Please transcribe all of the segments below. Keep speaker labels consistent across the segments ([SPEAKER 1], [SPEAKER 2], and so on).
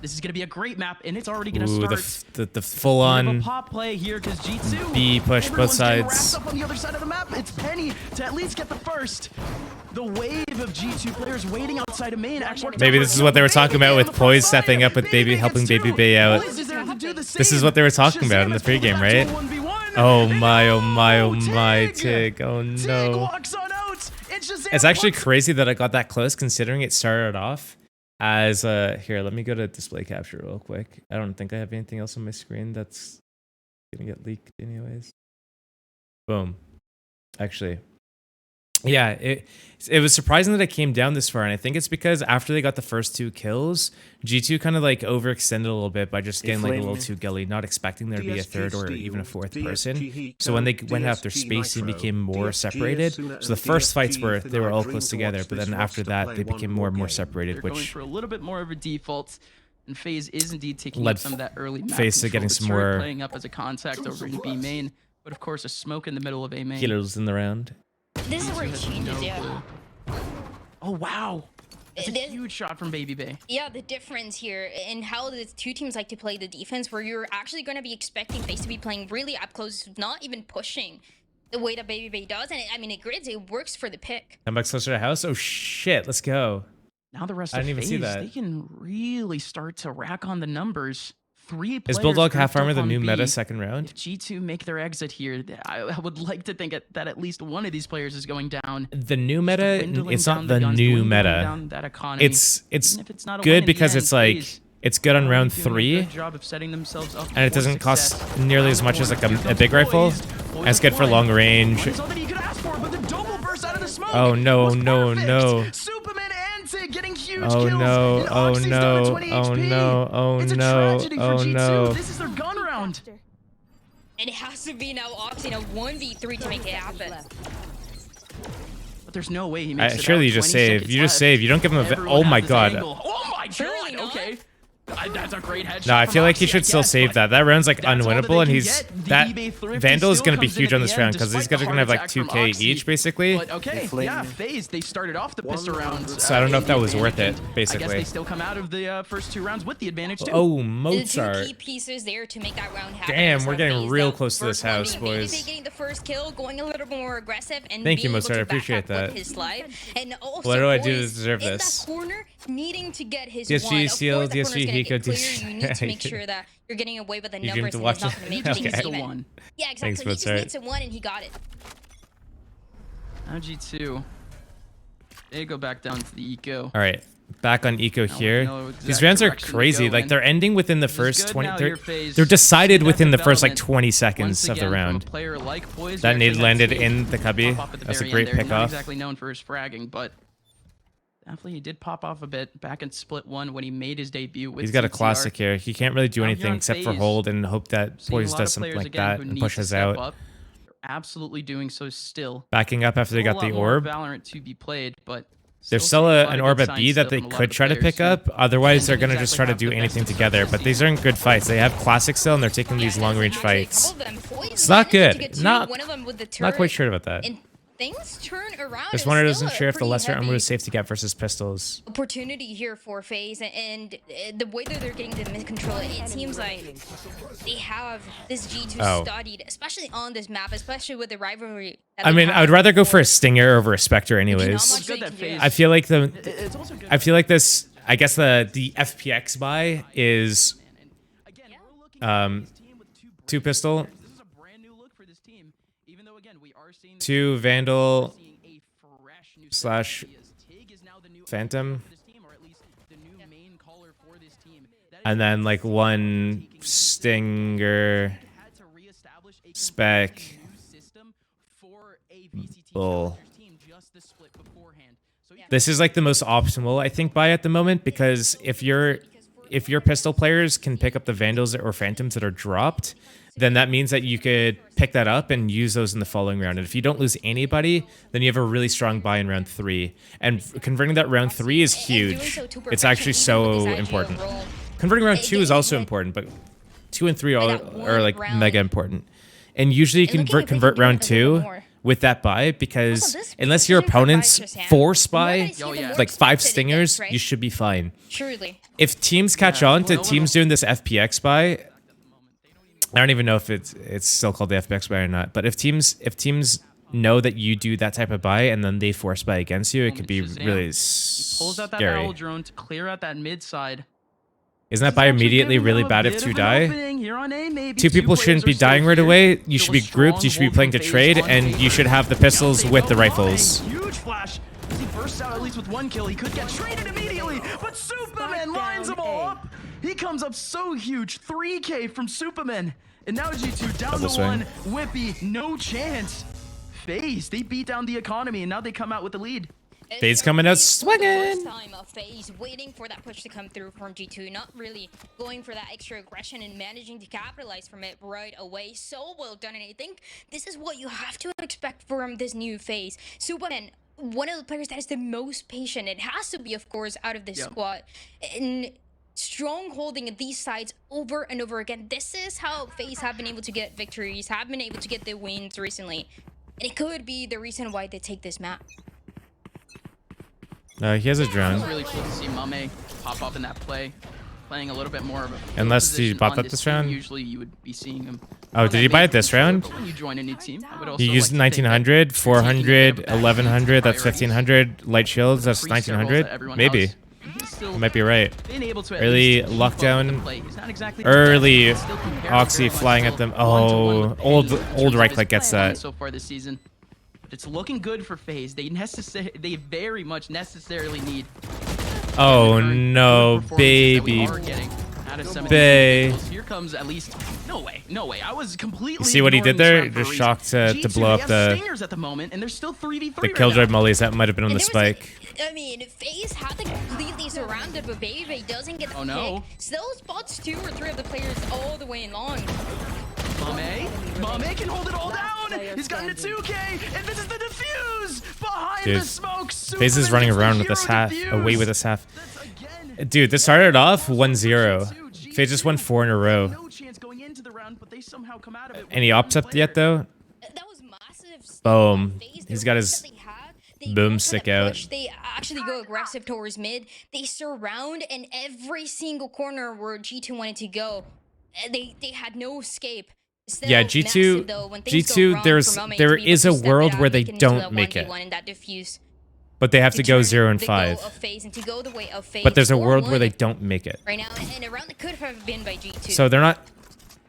[SPEAKER 1] This is going to be a great map, and it's already going to start.
[SPEAKER 2] The full-on
[SPEAKER 1] pop play here because G2
[SPEAKER 2] B push both sides.
[SPEAKER 1] Up on the other side of the map. It's Penny to at least get the first. The wave of G2 players waiting outside of main.
[SPEAKER 2] Maybe this is what they were talking about with Poise stepping up with helping Baby Bay out. This is what they were talking about in the pregame, right? Oh my, oh my, oh my, Tig. Oh no. It's actually crazy that I got that close considering it started off as here, let me go to display capture real quick. I don't think I have anything else on my screen that's gonna get leaked anyways. Boom. Actually, yeah, it was surprising that it came down this far, and I think it's because after they got the first 2 kills, G2 kind of like overextended a little bit by just getting like a little too gully, not expecting there to be a third or even a fourth person. So when they went after spacing, became more separated. So the first fights they were all close together, but then after that they became more and more separated, which
[SPEAKER 1] for a little bit more of a default. And FaZe is indeed taking up some of that early map
[SPEAKER 2] FaZe to getting some more
[SPEAKER 1] playing up as a contact over in B main, but of course a smoke in the middle of A main.
[SPEAKER 2] killers in the round.
[SPEAKER 3] This is where it changes, yeah.
[SPEAKER 1] Oh, wow. That's a huge shot from Baby Bay.
[SPEAKER 3] Yeah, the difference here in how the 2 teams like to play the defense, where you're actually going to be expecting FaZe to be playing really up close, not even pushing the way that Baby Bay does. And I mean, it grids, it works for the pick.
[SPEAKER 2] Come back closer to house. Oh, shit. Let's go.
[SPEAKER 1] Now the rest
[SPEAKER 2] I
[SPEAKER 1] of
[SPEAKER 2] didn't even see
[SPEAKER 1] FaZe,
[SPEAKER 2] that.
[SPEAKER 1] they can really start to rack on the numbers. 3 players.
[SPEAKER 2] Is Bulldog half
[SPEAKER 1] grouped
[SPEAKER 2] armor
[SPEAKER 1] up
[SPEAKER 2] the
[SPEAKER 1] on
[SPEAKER 2] new
[SPEAKER 1] B.
[SPEAKER 2] meta second round?
[SPEAKER 1] If G2 make their exit here, I would like to think that at least one of these players is going down.
[SPEAKER 2] The new meta, it's not the new meta. It's good because it's like it's good on round 3, and it doesn't cost nearly as much as like a big rifle, and it's good for long range. Oh no, no, no.
[SPEAKER 1] Getting huge
[SPEAKER 2] oh
[SPEAKER 1] kills.
[SPEAKER 2] No, oh no, oh no, oh no, oh no.
[SPEAKER 1] This is their gun round.
[SPEAKER 3] And it has to be now Oxy in a 1v3 to make it happen.
[SPEAKER 1] But there's no way he makes it.
[SPEAKER 2] Surely you just save. You just save. You don't give him a... Oh my god.
[SPEAKER 1] Oh my god, okay. That's a great headshot.
[SPEAKER 2] No, I feel like he should still save that. That round's like unwinnable, and that Vandal is gonna be huge on this round because these guys are gonna have like 2k each basically.
[SPEAKER 1] But okay, yeah, FaZe, they started off the pistol rounds.
[SPEAKER 2] So I don't know if that was worth it. Basically,
[SPEAKER 1] I guess they still come out of the first 2 rounds with the advantage too.
[SPEAKER 2] Oh, Mozart!
[SPEAKER 3] The 2 key pieces there to make that round happen.
[SPEAKER 2] Damn, we're getting real close to this house, boys.
[SPEAKER 3] Getting the first kill, going a little more aggressive, and
[SPEAKER 2] thank you, Mozart. I appreciate that.
[SPEAKER 3] His slide. And also,
[SPEAKER 2] what do I do to deserve this?
[SPEAKER 3] In that corner, needing to get his
[SPEAKER 2] DSG seal, DSG Hiko,
[SPEAKER 3] DSG. You need to make sure that you're getting away with the numbers and
[SPEAKER 2] watch
[SPEAKER 3] it's not going to make things
[SPEAKER 1] even.
[SPEAKER 3] even. Yeah, exactly.
[SPEAKER 2] Thanks,
[SPEAKER 3] he just needs a 1 and he got it.
[SPEAKER 1] Now G2. They go back down to the eco.
[SPEAKER 2] All right, back on eco here. These rounds are crazy. Like they're ending within the first 20. They're decided within the first like 20 seconds of the round. That nade landed in the cubby. That's a great pickoff.
[SPEAKER 1] Not exactly known for his fragging, but definitely he did pop off a bit back in split 1 when he made his debut with
[SPEAKER 2] He's got a
[SPEAKER 1] CTR.
[SPEAKER 2] classic here. He can't really do anything except for hold and hope that Poise does something like that and pushes out.
[SPEAKER 1] They're absolutely doing so still.
[SPEAKER 2] Backing up after they got the orb.
[SPEAKER 1] Valorant to be played, but
[SPEAKER 2] there's still an orb at B that they could try to pick up. Otherwise, they're going to just try to do anything together. But these aren't good fights. They have classic still, and they're taking these long-range fights. It's not good. Not quite sure about that.
[SPEAKER 3] Things turn around.
[SPEAKER 2] This one isn't sure if the lesser armor is safe to get versus pistols.
[SPEAKER 3] Opportunity here for FaZe, and the way that they're getting the mid control, it seems like they have this G2 studied, especially on this map, especially with the rivalry.
[SPEAKER 2] I mean, I would rather go for a Stinger over a Spectre, anyways. I feel like this. I guess the FPX buy is 2 pistol. 2 Vandal / Phantom, and then like 1 Stinger Spec Bull. This is like the most optimal, I think, buy at the moment, because if your pistol players can pick up the Vandals or Phantoms that are dropped, then that means that you could pick that up and use those in the following round. And if you don't lose anybody, then you have a really strong buy in round 3. And converting that round 3 is huge. It's actually so important. Converting round 2 is also important, but 2 and 3 are like mega important. And usually you can convert round 2 with that buy, because
[SPEAKER 3] Also, this
[SPEAKER 2] unless your
[SPEAKER 3] position for
[SPEAKER 2] opponent's
[SPEAKER 3] FaZe, Sam,
[SPEAKER 2] force buy
[SPEAKER 3] what is even more
[SPEAKER 2] like 5
[SPEAKER 3] expected
[SPEAKER 2] stingers,
[SPEAKER 3] against, right?
[SPEAKER 2] you should be fine.
[SPEAKER 3] Truly.
[SPEAKER 2] If teams catch on to teams doing this FPX buy, I don't even know if it's still called the FPX buy or not, but if teams know that you do that type of buy and then they force buy against you, it could be really
[SPEAKER 1] Pulls out that
[SPEAKER 2] scary.
[SPEAKER 1] owl drone to clear out that mid side.
[SPEAKER 2] Isn't that buy immediately really bad if 2 die?
[SPEAKER 1] 2
[SPEAKER 2] 2 people shouldn't be dying right away. You should be grouped. You should be playing to trade, and you should have the pistols with the rifles.
[SPEAKER 1] Huge flash. As he bursts out at least with 1 kill, he could get traded immediately, but Superman lines them all up. He comes up so huge, 3K from Superman, and now G2 down
[SPEAKER 2] Double
[SPEAKER 1] to
[SPEAKER 2] swing.
[SPEAKER 1] 1. Whippy, no chance. FaZe, they beat down the economy, and now they come out with the lead.
[SPEAKER 2] FaZe coming out
[SPEAKER 3] First
[SPEAKER 2] swinging.
[SPEAKER 3] time of FaZe waiting for that push to come through from G2, not really going for that extra aggression and managing to capitalize from it right away. So well done, and I think this is what you have to expect from this new FaZe. Superman, one of the players that is the most patient. It has to be, of course, out of this squad. And strong holding these sides over and over again. This is how FaZe have been able to get victories, have been able to get the wins recently. And it could be the reason why they take this map.
[SPEAKER 2] He has a drone.
[SPEAKER 1] It's really cool to see Mame pop up in that play, playing a little bit more of a
[SPEAKER 2] Unless he
[SPEAKER 1] position
[SPEAKER 2] bought
[SPEAKER 1] on
[SPEAKER 2] that this round.
[SPEAKER 1] Usually you would be seeing him.
[SPEAKER 2] Oh,
[SPEAKER 1] on
[SPEAKER 2] did
[SPEAKER 1] that
[SPEAKER 2] he buy
[SPEAKER 1] mid
[SPEAKER 2] it this
[SPEAKER 1] position,
[SPEAKER 2] round?
[SPEAKER 1] but when you join a new team, I would also
[SPEAKER 2] He used
[SPEAKER 1] like to think that
[SPEAKER 2] 1900,
[SPEAKER 1] your team is
[SPEAKER 2] 400,
[SPEAKER 1] gonna have a better
[SPEAKER 2] 1100, that's
[SPEAKER 1] priorities.
[SPEAKER 2] 1500. Light shields, that's
[SPEAKER 1] Pre-circles that
[SPEAKER 2] 1900.
[SPEAKER 1] everyone
[SPEAKER 2] Maybe.
[SPEAKER 1] has. He's still
[SPEAKER 2] You might be right.
[SPEAKER 1] been able to at
[SPEAKER 2] Early
[SPEAKER 1] least keep up with the
[SPEAKER 2] lockdown.
[SPEAKER 1] play. He's not exactly the
[SPEAKER 2] Early
[SPEAKER 1] best, but still compared
[SPEAKER 2] Oxy
[SPEAKER 1] very much
[SPEAKER 2] flying
[SPEAKER 1] still
[SPEAKER 2] at them.
[SPEAKER 1] one-to-one
[SPEAKER 2] Oh,
[SPEAKER 1] with
[SPEAKER 2] old
[SPEAKER 1] FaZe in terms of
[SPEAKER 2] Reich
[SPEAKER 1] his
[SPEAKER 2] like gets
[SPEAKER 1] play on
[SPEAKER 2] that.
[SPEAKER 1] so far this season. But it's looking good for FaZe. They very much necessarily need
[SPEAKER 2] Oh
[SPEAKER 1] current
[SPEAKER 2] no,
[SPEAKER 1] good performances that we
[SPEAKER 2] baby.
[SPEAKER 1] are getting out of some of these
[SPEAKER 2] Bay.
[SPEAKER 1] individuals. Here comes at least no way. I was completely.
[SPEAKER 2] You see what he did
[SPEAKER 1] ignoring
[SPEAKER 2] there?
[SPEAKER 1] this round
[SPEAKER 2] Just
[SPEAKER 1] for a
[SPEAKER 2] shocked
[SPEAKER 1] reason.
[SPEAKER 2] to
[SPEAKER 1] G2,
[SPEAKER 2] blow up
[SPEAKER 1] they have
[SPEAKER 2] the
[SPEAKER 1] stingers at the moment, and they're still 3v3
[SPEAKER 2] the
[SPEAKER 1] right
[SPEAKER 2] killjoy
[SPEAKER 1] now.
[SPEAKER 2] mollies. That might have been on
[SPEAKER 3] And
[SPEAKER 2] the
[SPEAKER 3] there was
[SPEAKER 2] spike.
[SPEAKER 3] I mean, FaZe had them completely surrounded, but Baby doesn't get the
[SPEAKER 1] Oh, no.
[SPEAKER 3] pick. Still spots 2 or 3 of the players all the way in long.
[SPEAKER 1] Mame can hold it all down. He's gotten a 2K, and this is the defuse behind
[SPEAKER 2] Dude,
[SPEAKER 1] the smoke.
[SPEAKER 2] FaZe is
[SPEAKER 1] Superman
[SPEAKER 2] running
[SPEAKER 1] gets the
[SPEAKER 2] around with this
[SPEAKER 1] hero
[SPEAKER 2] half,
[SPEAKER 1] defuse.
[SPEAKER 2] away with this half.
[SPEAKER 1] That's again.
[SPEAKER 2] Dude, this started off 1-0. FaZe just won 4 in a row.
[SPEAKER 1] No chance going into the round, but they somehow come out of it with
[SPEAKER 2] Any
[SPEAKER 1] one
[SPEAKER 2] ops up
[SPEAKER 1] player.
[SPEAKER 2] yet though?
[SPEAKER 3] That was massive.
[SPEAKER 2] Boom.
[SPEAKER 3] FaZe,
[SPEAKER 2] He's
[SPEAKER 3] the
[SPEAKER 2] got
[SPEAKER 3] reads
[SPEAKER 2] his
[SPEAKER 3] that they had, they
[SPEAKER 2] boom
[SPEAKER 3] go for
[SPEAKER 2] stick
[SPEAKER 3] the
[SPEAKER 2] out.
[SPEAKER 3] push, they actually go aggressive towards mid. They surround, and every single corner where G2 wanted to go, they had no escape. Still
[SPEAKER 2] Yeah,
[SPEAKER 3] massive,
[SPEAKER 2] G2
[SPEAKER 3] though, when things go
[SPEAKER 2] G2
[SPEAKER 3] wrong
[SPEAKER 2] there's
[SPEAKER 3] for Mame to
[SPEAKER 2] there
[SPEAKER 3] be able
[SPEAKER 2] is
[SPEAKER 3] to
[SPEAKER 2] a
[SPEAKER 3] step it
[SPEAKER 2] world
[SPEAKER 3] out
[SPEAKER 2] where
[SPEAKER 3] and
[SPEAKER 2] they
[SPEAKER 3] make it into
[SPEAKER 2] don't
[SPEAKER 3] a
[SPEAKER 2] make it.
[SPEAKER 3] 1v1 in that defuse.
[SPEAKER 2] But they have to go
[SPEAKER 3] turn
[SPEAKER 2] 0 and
[SPEAKER 3] the
[SPEAKER 2] 5.
[SPEAKER 3] goal of FaZe and to go the way of FaZe
[SPEAKER 2] But there's a world where
[SPEAKER 3] 4-1
[SPEAKER 2] they don't make it.
[SPEAKER 3] right now, and a round that could have been by G2.
[SPEAKER 2] So they're not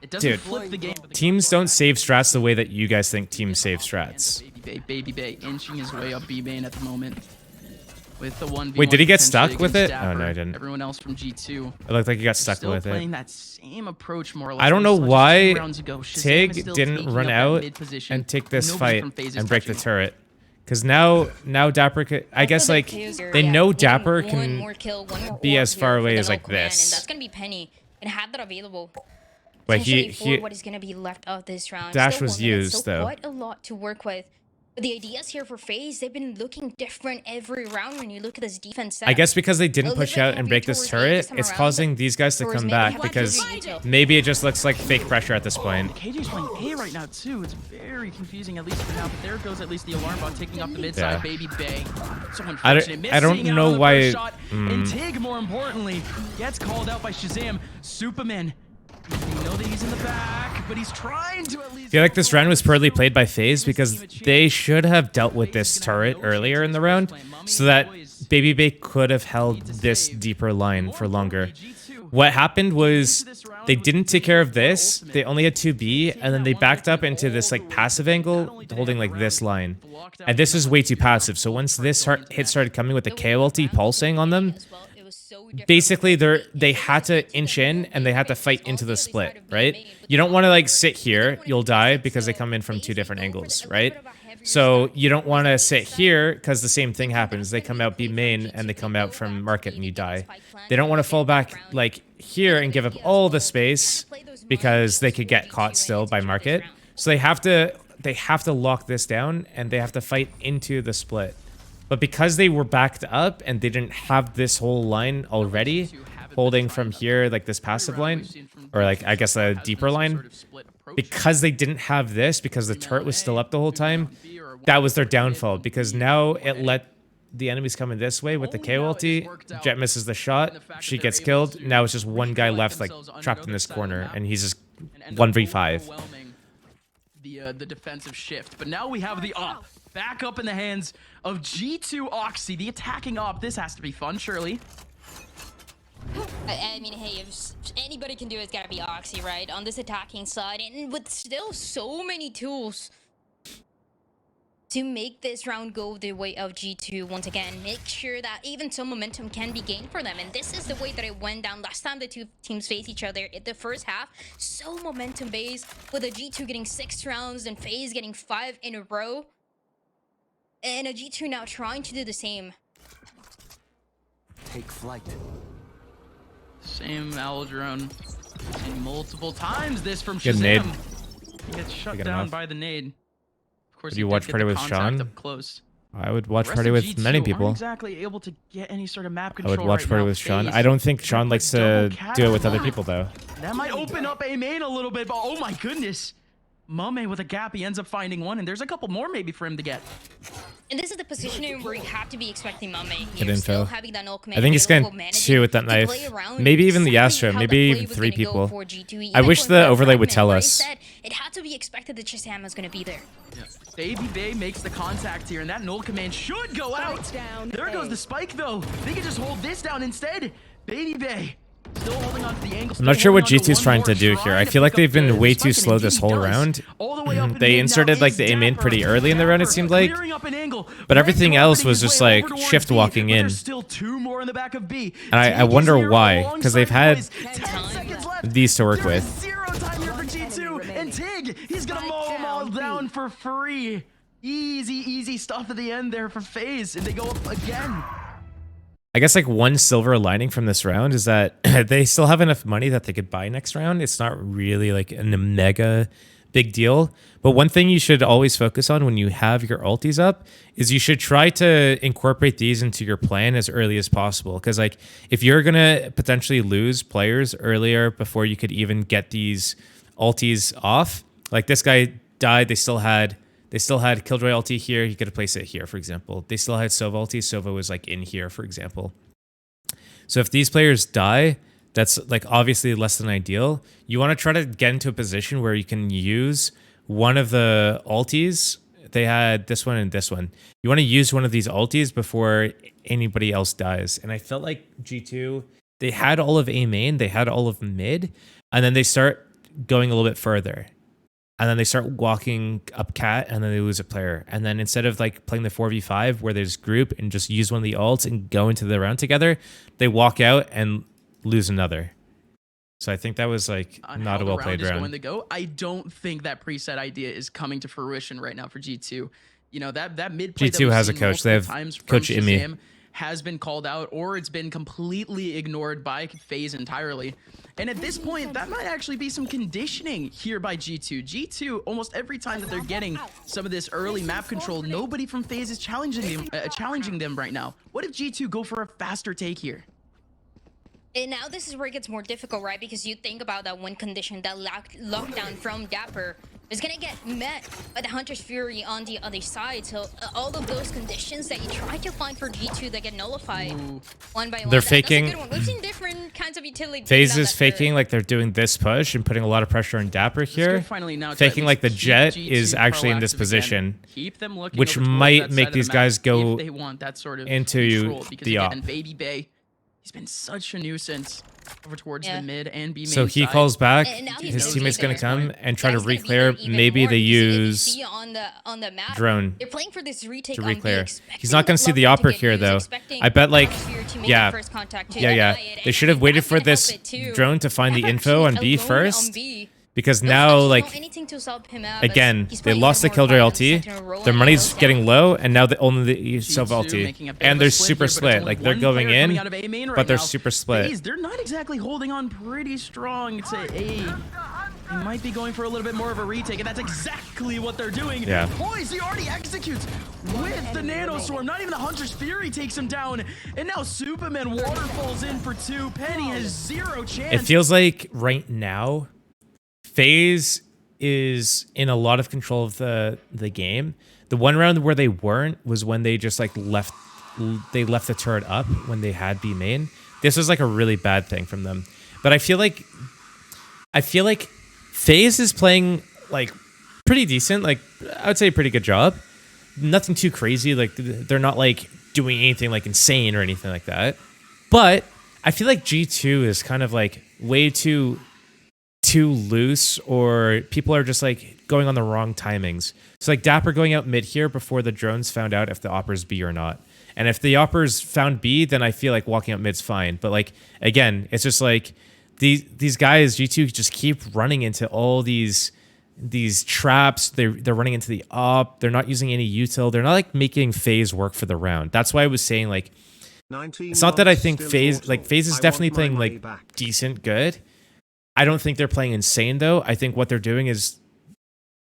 [SPEAKER 1] It doesn't
[SPEAKER 2] Dude,
[SPEAKER 1] flip the game. but the
[SPEAKER 2] teams
[SPEAKER 1] game
[SPEAKER 2] don't save strats the way that you guys think teams save strats.
[SPEAKER 1] Baby Bay inching his way up B main at the moment. With the 1v1
[SPEAKER 2] Wait, did he get
[SPEAKER 1] potentially
[SPEAKER 2] stuck with
[SPEAKER 1] against
[SPEAKER 2] it? Oh, no,
[SPEAKER 1] Dapper.
[SPEAKER 2] he didn't.
[SPEAKER 1] Everyone else from G2
[SPEAKER 2] It looked like he got stuck
[SPEAKER 1] still
[SPEAKER 2] with
[SPEAKER 1] playing
[SPEAKER 2] it.
[SPEAKER 1] that same approach more or less.
[SPEAKER 2] I don't
[SPEAKER 1] as
[SPEAKER 2] know
[SPEAKER 1] much as
[SPEAKER 2] why
[SPEAKER 1] 2 rounds ago. Shazam is
[SPEAKER 2] Tig
[SPEAKER 1] still
[SPEAKER 2] didn't
[SPEAKER 1] taking
[SPEAKER 2] run
[SPEAKER 1] up that
[SPEAKER 2] out
[SPEAKER 1] mid position.
[SPEAKER 2] and take this
[SPEAKER 1] Nobody
[SPEAKER 2] fight
[SPEAKER 1] from FaZe is
[SPEAKER 2] and break the
[SPEAKER 1] touching.
[SPEAKER 2] turret. Because now Dapper could, I guess
[SPEAKER 3] Also, the
[SPEAKER 2] like
[SPEAKER 3] players
[SPEAKER 2] they
[SPEAKER 3] are,
[SPEAKER 2] know
[SPEAKER 3] needing
[SPEAKER 2] Dapper
[SPEAKER 3] one
[SPEAKER 2] can
[SPEAKER 3] more kill, one more
[SPEAKER 2] be
[SPEAKER 3] orb
[SPEAKER 2] as far
[SPEAKER 3] here
[SPEAKER 2] away
[SPEAKER 3] for
[SPEAKER 2] as
[SPEAKER 3] the
[SPEAKER 2] like
[SPEAKER 3] no command, and
[SPEAKER 2] this.
[SPEAKER 3] that's gonna be Penny and have that available.
[SPEAKER 2] But
[SPEAKER 3] Potentially
[SPEAKER 2] he
[SPEAKER 3] for what is gonna be left of this round.
[SPEAKER 2] Dash
[SPEAKER 3] Still
[SPEAKER 2] was
[SPEAKER 3] 1 minute,
[SPEAKER 2] used,
[SPEAKER 3] still
[SPEAKER 2] though.
[SPEAKER 3] quite a lot to work with. But the ideas here for FaZe, they've been looking different every round when you look at this defense set.
[SPEAKER 2] I guess because they didn't
[SPEAKER 3] A
[SPEAKER 2] push
[SPEAKER 3] little bit
[SPEAKER 2] out and
[SPEAKER 3] heavier
[SPEAKER 2] break this
[SPEAKER 3] towards A
[SPEAKER 2] turret,
[SPEAKER 3] this time
[SPEAKER 2] it's
[SPEAKER 3] around,
[SPEAKER 2] causing
[SPEAKER 3] but
[SPEAKER 2] these guys to
[SPEAKER 3] towards
[SPEAKER 2] come
[SPEAKER 3] mid,
[SPEAKER 2] back
[SPEAKER 3] heavy
[SPEAKER 2] because
[SPEAKER 3] towards G2.
[SPEAKER 2] maybe it just looks like fake pressure at this point.
[SPEAKER 1] KJ's playing A right now too. It's very confusing, at least for now. But there goes at least the alarm bot taking off the mid side.
[SPEAKER 2] Yeah.
[SPEAKER 1] Baby Bay. So
[SPEAKER 2] I
[SPEAKER 1] unfortunate.
[SPEAKER 2] don't
[SPEAKER 1] Missing out
[SPEAKER 2] know
[SPEAKER 1] on the
[SPEAKER 2] why-
[SPEAKER 1] first shot. And Tig, more importantly, gets called out by Shazam. Superman. You know that he's in the back, but he's trying to at least.
[SPEAKER 2] I feel like this round was poorly played by FaZe because they should have dealt with this turret earlier in the round so that Baby Bay could have held this deeper line for longer. What happened was they didn't take care of this. They only had 2B, and then they backed up into this like passive angle, holding like this line. And this is way too passive. So once this hit started coming with the KOLT pulsing on them, basically they had to inch in and they had to fight into the split, right? You don't want to like sit here, you'll die because they come in from 2 different angles, right? So you don't want to sit here because the same thing happens. They come out B main and they come out from market and you die. They don't want to fall back like here and give up all the space because they could get caught still by market. So they have to lock this down and they have to fight into the split. But because they were backed up and they didn't have this whole line already, holding from here, like this passive line, or like, I guess a deeper line, because they didn't have this, because the turret was still up the whole time, that was their downfall, because now it let the enemies come in this way with the K ulti. Jet misses the shot. She gets killed. Now it's just one guy left, like, trapped in this corner, and he's just 1v5.
[SPEAKER 1] The defensive shift. But now we have the op back up in the hands of G2 Oxy, the attacking op. This has to be fun, surely.
[SPEAKER 3] I mean, hey, if anybody can do it, it's gotta be Oxy, right? On this attacking side, and with still so many tools to make this round go the way of G2 once again. Make sure that even some momentum can be gained for them. And this is the way that it went down last time the two teams faced each other in the first half. So momentum based, with a G2 getting 6 rounds and FaZe getting 5 in a row. And a G2 now trying to do the same.
[SPEAKER 4] Take flight.
[SPEAKER 1] Same owl drone. Seen multiple times this from
[SPEAKER 2] Good
[SPEAKER 1] Shazam.
[SPEAKER 2] nade.
[SPEAKER 1] He gets shut
[SPEAKER 2] Get him
[SPEAKER 1] down
[SPEAKER 2] off.
[SPEAKER 1] by the nade. Of course,
[SPEAKER 2] Would you watch Party with Sean?
[SPEAKER 1] Up close.
[SPEAKER 2] I would watch
[SPEAKER 1] Rest
[SPEAKER 2] Party
[SPEAKER 1] of
[SPEAKER 2] with
[SPEAKER 1] G2
[SPEAKER 2] many
[SPEAKER 1] aren't
[SPEAKER 2] people.
[SPEAKER 1] exactly able to get any sort of map
[SPEAKER 2] I
[SPEAKER 1] control
[SPEAKER 2] would watch
[SPEAKER 1] right
[SPEAKER 2] Party
[SPEAKER 1] now.
[SPEAKER 2] with Sean.
[SPEAKER 1] FaZe
[SPEAKER 2] I don't think Sean likes to
[SPEAKER 1] double
[SPEAKER 2] do it with other
[SPEAKER 1] cat.
[SPEAKER 2] people, though.
[SPEAKER 1] That might open up A main a little bit, but oh my goodness. Mame with a gap, he ends up finding one, and there's a couple more maybe for him to get.
[SPEAKER 3] And this is the positioning where you have to be expecting Mame.
[SPEAKER 2] Good
[SPEAKER 3] You're still
[SPEAKER 2] info.
[SPEAKER 3] having that null command
[SPEAKER 2] I think he's
[SPEAKER 3] available,
[SPEAKER 2] getting
[SPEAKER 3] managing
[SPEAKER 2] 2 with that
[SPEAKER 3] to
[SPEAKER 2] knife.
[SPEAKER 3] play around
[SPEAKER 2] Maybe even the
[SPEAKER 3] exactly
[SPEAKER 2] Astra.
[SPEAKER 3] how
[SPEAKER 2] Maybe
[SPEAKER 3] the
[SPEAKER 2] even
[SPEAKER 3] play
[SPEAKER 2] 3
[SPEAKER 3] was gonna go
[SPEAKER 2] people.
[SPEAKER 3] for G2.
[SPEAKER 2] I
[SPEAKER 3] Even
[SPEAKER 2] wish
[SPEAKER 3] going
[SPEAKER 2] the
[SPEAKER 3] for a
[SPEAKER 2] overlay would
[SPEAKER 3] fragment
[SPEAKER 2] tell
[SPEAKER 3] where he
[SPEAKER 2] us.
[SPEAKER 3] said it had to be expected that Shazam was going to be there.
[SPEAKER 1] Baby Bay makes the contact here, and that null command should go out. There goes the spike, though. They can just hold this down instead. Baby Bay still holding on to the angle.
[SPEAKER 2] I'm not sure what G2's trying to do here. I feel like they've been way too slow this whole round. They inserted like the aim in pretty early in the round, it seemed like. But everything else was just like shift walking in.
[SPEAKER 1] There's still 2 more in the back of B.
[SPEAKER 2] And I wonder why, because they've had
[SPEAKER 1] 10 seconds left.
[SPEAKER 2] these to work
[SPEAKER 1] There is
[SPEAKER 2] with.
[SPEAKER 1] 0 time here for G2, and Tig, he's gonna mow them all down for free. Easy stuff at the end there for FaZe, and they go up again.
[SPEAKER 2] I guess like one silver lining from this round is that they still have enough money that they could buy next round. It's not really like a mega big deal. But one thing you should always focus on when you have your ultis up is you should try to incorporate these into your plan as early as possible. Because like if you're going to potentially lose players earlier before you could even get these ultis off, like this guy died, they still had Killjoy ulti here. He could have placed it here, for example. They still had Sova ulti. Sova was like in here, for example. So if these players die, that's like obviously less than ideal. You want to try to get into a position where you can use one of the ultis. They had this one and this one. You want to use one of these ultis before anybody else dies. And I felt like G2, they had all of A main, they had all of mid, and then they start going a little bit further. And then they start walking up cat, and then they lose a player. And then instead of like playing the 4v5 where there's group and just use one of the ults and go into the round together, they walk out and lose another. So I think that was like not a well played round.
[SPEAKER 1] Going to go. I don't think that preset idea is coming to fruition right now for G2. You know, that mid play
[SPEAKER 2] G2 has a coach. They have Coach Imi.
[SPEAKER 1] Has been called out, or it's been completely ignored by FaZe entirely. And at this point, that might actually be some conditioning here by G2. G2, almost every time that they're getting some of this early map control, nobody from FaZe is challenging them right now. What if G2 go for a faster take here?
[SPEAKER 3] And now this is where it gets more difficult, right? Because you think about that win condition, that lockdown from Dapper is gonna get met by the Hunter's Fury on the other side. So all of those conditions that you try to find for G2 that get nullified one by one.
[SPEAKER 2] They're faking.
[SPEAKER 3] That's a good one. We've seen different kinds of utility.
[SPEAKER 2] FaZe is faking like they're doing this push and putting a lot of pressure on Dapper here. Faking like the Jet is actually in this position, which might make these guys go into the op.
[SPEAKER 1] Baby Bay, he's been such a nuisance over towards the mid and B main
[SPEAKER 2] So he
[SPEAKER 1] side.
[SPEAKER 2] calls back.
[SPEAKER 3] And now
[SPEAKER 2] His
[SPEAKER 3] he's
[SPEAKER 2] teammate's
[SPEAKER 3] there.
[SPEAKER 2] going to come and try to
[SPEAKER 3] That's gonna be
[SPEAKER 2] re-clear.
[SPEAKER 3] there even
[SPEAKER 2] Maybe
[SPEAKER 3] more
[SPEAKER 2] they
[SPEAKER 3] because if you
[SPEAKER 2] use
[SPEAKER 3] see on the map,
[SPEAKER 2] drone
[SPEAKER 3] they're playing for this retake
[SPEAKER 2] to
[SPEAKER 3] on B,
[SPEAKER 2] re-clear.
[SPEAKER 3] expecting
[SPEAKER 2] He's not going to see the
[SPEAKER 3] Lockdown
[SPEAKER 2] opera
[SPEAKER 3] get
[SPEAKER 2] here,
[SPEAKER 3] used,
[SPEAKER 2] though.
[SPEAKER 3] expecting
[SPEAKER 2] I bet, like,
[SPEAKER 3] Sphere to make
[SPEAKER 2] yeah.
[SPEAKER 3] that first contact to
[SPEAKER 2] Yeah.
[SPEAKER 3] deny it.
[SPEAKER 2] They
[SPEAKER 3] And
[SPEAKER 2] should have waited
[SPEAKER 3] that's
[SPEAKER 2] for
[SPEAKER 3] gonna help
[SPEAKER 2] this
[SPEAKER 3] it too.
[SPEAKER 2] drone to find the
[SPEAKER 3] Dapper
[SPEAKER 2] info on
[SPEAKER 3] actually
[SPEAKER 2] B
[SPEAKER 3] alone
[SPEAKER 2] first.
[SPEAKER 3] on B.
[SPEAKER 2] Because
[SPEAKER 3] Those
[SPEAKER 2] now,
[SPEAKER 3] actually
[SPEAKER 2] like,
[SPEAKER 3] don't anything to help him out,
[SPEAKER 2] again,
[SPEAKER 3] as he's
[SPEAKER 2] they
[SPEAKER 3] playing
[SPEAKER 2] lost the
[SPEAKER 3] more
[SPEAKER 2] Killjoy
[SPEAKER 3] five
[SPEAKER 2] ulti.
[SPEAKER 3] in a row
[SPEAKER 2] Their
[SPEAKER 3] and
[SPEAKER 2] money's
[SPEAKER 3] goes
[SPEAKER 2] getting
[SPEAKER 3] down.
[SPEAKER 2] low, and now only the Sova
[SPEAKER 1] making a
[SPEAKER 2] ulti.
[SPEAKER 1] bit of
[SPEAKER 2] And
[SPEAKER 1] a
[SPEAKER 2] they're
[SPEAKER 1] split
[SPEAKER 2] super
[SPEAKER 1] here, but it's
[SPEAKER 2] split.
[SPEAKER 1] only
[SPEAKER 2] Like, they're
[SPEAKER 1] one
[SPEAKER 2] going
[SPEAKER 1] player coming
[SPEAKER 2] in,
[SPEAKER 1] out of A main right
[SPEAKER 2] but they're
[SPEAKER 1] now.
[SPEAKER 2] super split.
[SPEAKER 1] FaZe, they're not exactly holding on pretty strong to A. He might be going for a little bit more of a retake, and that's exactly what they're doing.
[SPEAKER 2] Yeah.
[SPEAKER 1] Boys, he already executes with the Nanostorm. Not even the Hunter's Fury takes him down. And now Superman waterfalls in for 2. Penny has 0 chance.
[SPEAKER 2] It feels like right now, FaZe is in a lot of control of the game. The one round where they weren't was when they just like left the turret up when they had B main. This was like a really bad thing from them. But I feel like FaZe is playing like pretty decent. Like I would say a pretty good job. Nothing too crazy. Like they're not like doing anything like insane or anything like that. But I feel like G2 is kind of like way too loose, or people are just like going on the wrong timings. So like Dapper going out mid here before the drones found out if the opper's B or not. And if the opper's found B, then I feel like walking out mid's fine. But like again, it's just like these guys, G2 just keep running into all these traps. They're running into the op. They're not using any util. They're not like making FaZe work for the round. That's why I was saying like it's not that I think FaZe is definitely playing like decent good. I don't think they're playing insane though. I think what they're doing is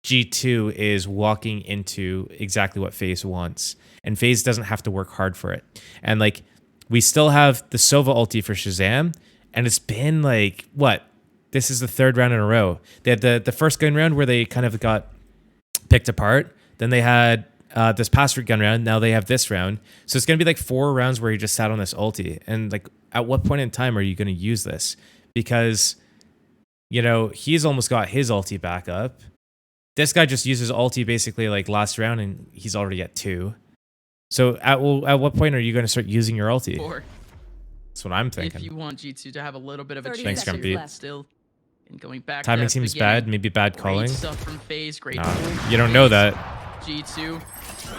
[SPEAKER 2] G2 is walking into exactly what FaZe wants, and FaZe doesn't have to work hard for it. And like we still have the Sova ulti for Shazam, and it's been like what? This is the third round in a row. They had the first gun round where they kind of got picked apart. Then they had this past gun round. Now they have this round. So it's going to be like 4 rounds where he just sat on this ulti. And like, at what point in time are you going to use this? Because, you know, he's almost got his ulti back up. This guy just uses ulti basically like last round, and he's already at 2. So at what point are you going to start using your ulti?
[SPEAKER 1] 4.
[SPEAKER 2] That's what I'm thinking.
[SPEAKER 1] If you want G2 to have a little bit of a
[SPEAKER 2] Thanks,
[SPEAKER 1] chance
[SPEAKER 2] Grumpy.
[SPEAKER 1] still. And going back
[SPEAKER 2] Timing
[SPEAKER 1] to
[SPEAKER 2] seems
[SPEAKER 1] beginning,
[SPEAKER 2] bad. Maybe bad calling.
[SPEAKER 1] Great stuff from FaZe. Great.
[SPEAKER 2] Nah, you don't know that.
[SPEAKER 1] G2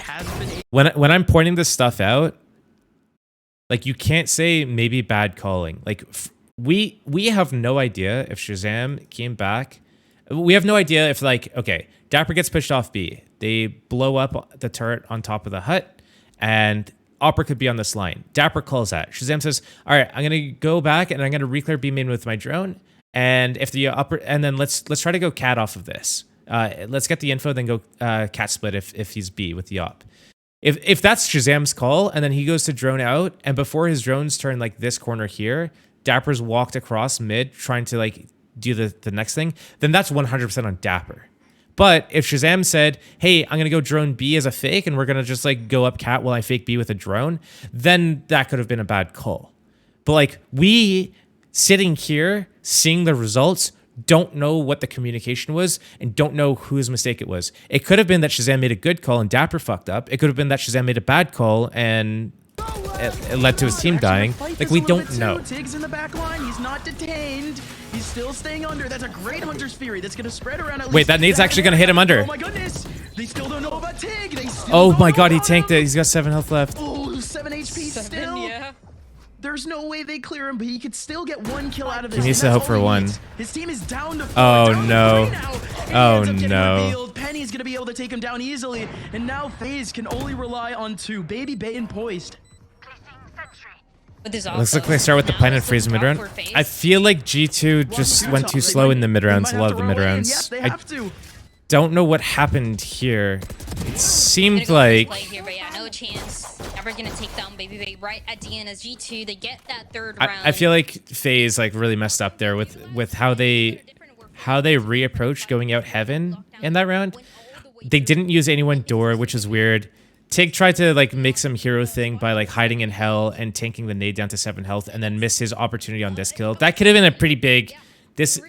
[SPEAKER 1] has been
[SPEAKER 2] When I'm pointing this stuff out, like you can't say maybe bad calling. Like we have no idea if Shazam came back. We have no idea if like, okay, Dapper gets pushed off B. They blow up the turret on top of the hut, and Opera could be on this line. Dapper calls that. Shazam says, all right, I'm gonna go back and I'm gonna reclear B main with my drone. And if the upper, and then let's try to go cat off of this. Let's get the info, then go cat split if he's B with the op. If that's Shazam's call, and then he goes to drone out, and before his drones turn like this corner here, Dapper's walked across mid trying to like do the next thing, then that's 100% on Dapper. But if Shazam said, hey, I'm going to go drone B as a fake, and we're going to just like go up cat while I fake B with a drone, then that could have been a bad call. But like we sitting here, seeing the results, don't know what the communication was and don't know whose mistake it was. It could have been that Shazam made a good call and Dapper fucked up. It could have been that Shazam made a bad call and it led to his team dying. Like, we don't know.
[SPEAKER 1] Tiggs in the back line. He's not detained. He's still staying under. That's a great Hunter's Fury. That's going to spread around at least.
[SPEAKER 2] Wait, that nade's actually going to hit him under.
[SPEAKER 1] Oh my goodness. They still don't know about Tig.
[SPEAKER 2] Oh my god, he tanked it. He's got 7 health left.
[SPEAKER 1] Oh, 7 HP still.
[SPEAKER 3] Yeah.
[SPEAKER 1] There's no way they clear him, but he could still get 1 kill out of this.
[SPEAKER 2] He needs to hope for 1.
[SPEAKER 1] His team is down to 4.
[SPEAKER 2] Oh,
[SPEAKER 1] down
[SPEAKER 2] no.
[SPEAKER 1] to 3 now, and he
[SPEAKER 2] Oh,
[SPEAKER 1] ends up getting
[SPEAKER 2] no.
[SPEAKER 1] revealed. Penny's going to be able to take him down easily, and now FaZe can only rely on 2. Baby Bay and Poised.
[SPEAKER 2] Looks like they start with the plant and freeze mid round. I feel like G2 just went too slow in the mid rounds. A lot of the mid rounds.
[SPEAKER 1] Yes, they have to.
[SPEAKER 2] Don't know what happened here. It seemed
[SPEAKER 3] Go
[SPEAKER 2] like
[SPEAKER 3] play here, but yeah, no chance. Never gonna take down Baby Bay right at the end as G2. They get that third round.
[SPEAKER 2] I feel like FaZe like really messed up there with how they reapproached going out heaven in that round. They didn't use anyone door, which is weird. Tig tried to like make some hero thing by like hiding in hell and tanking the nade down to 7 health, and then missed his opportunity on this kill. That could have been a pretty big. This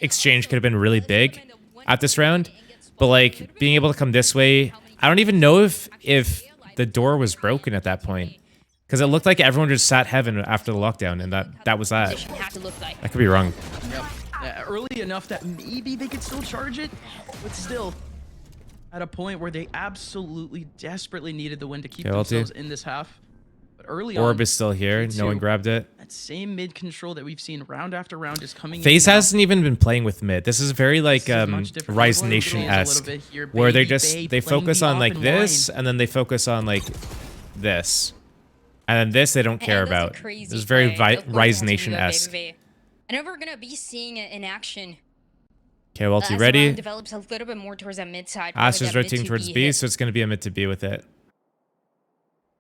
[SPEAKER 2] exchange could have been really big at this round, but like being able to come this way, I don't even know if the door was broken at that point, because it looked like everyone just sat heaven after the lockdown, and that was that. I could be wrong.
[SPEAKER 1] Yep. Early enough that maybe they could still charge it, but still at a point where they absolutely desperately needed the win to keep themselves in this half. But early
[SPEAKER 2] Orb
[SPEAKER 1] on,
[SPEAKER 2] is still here. No one grabbed it.
[SPEAKER 1] that same mid control that we've seen round after round is coming.
[SPEAKER 2] FaZe
[SPEAKER 1] in now.
[SPEAKER 2] hasn't even been playing with mid. This is very like
[SPEAKER 1] This is much different.
[SPEAKER 2] Rise
[SPEAKER 1] We're
[SPEAKER 2] Nation-esque,
[SPEAKER 1] a little bit here.
[SPEAKER 2] where they
[SPEAKER 1] Baby
[SPEAKER 2] just
[SPEAKER 1] Bay
[SPEAKER 2] they
[SPEAKER 1] playing
[SPEAKER 2] focus
[SPEAKER 1] the
[SPEAKER 2] on
[SPEAKER 1] up
[SPEAKER 2] like
[SPEAKER 1] and
[SPEAKER 2] this,
[SPEAKER 1] line.
[SPEAKER 2] and then they focus on like this, and then this they don't care about. This is very Rise Nation-esque.
[SPEAKER 3] I know we're gonna be seeing it in action.
[SPEAKER 2] Okay, ulti
[SPEAKER 3] As
[SPEAKER 2] ready.
[SPEAKER 3] round develops a little bit more towards that mid side.
[SPEAKER 2] Astra's rotating towards B, so it's going to be a mid to B with it.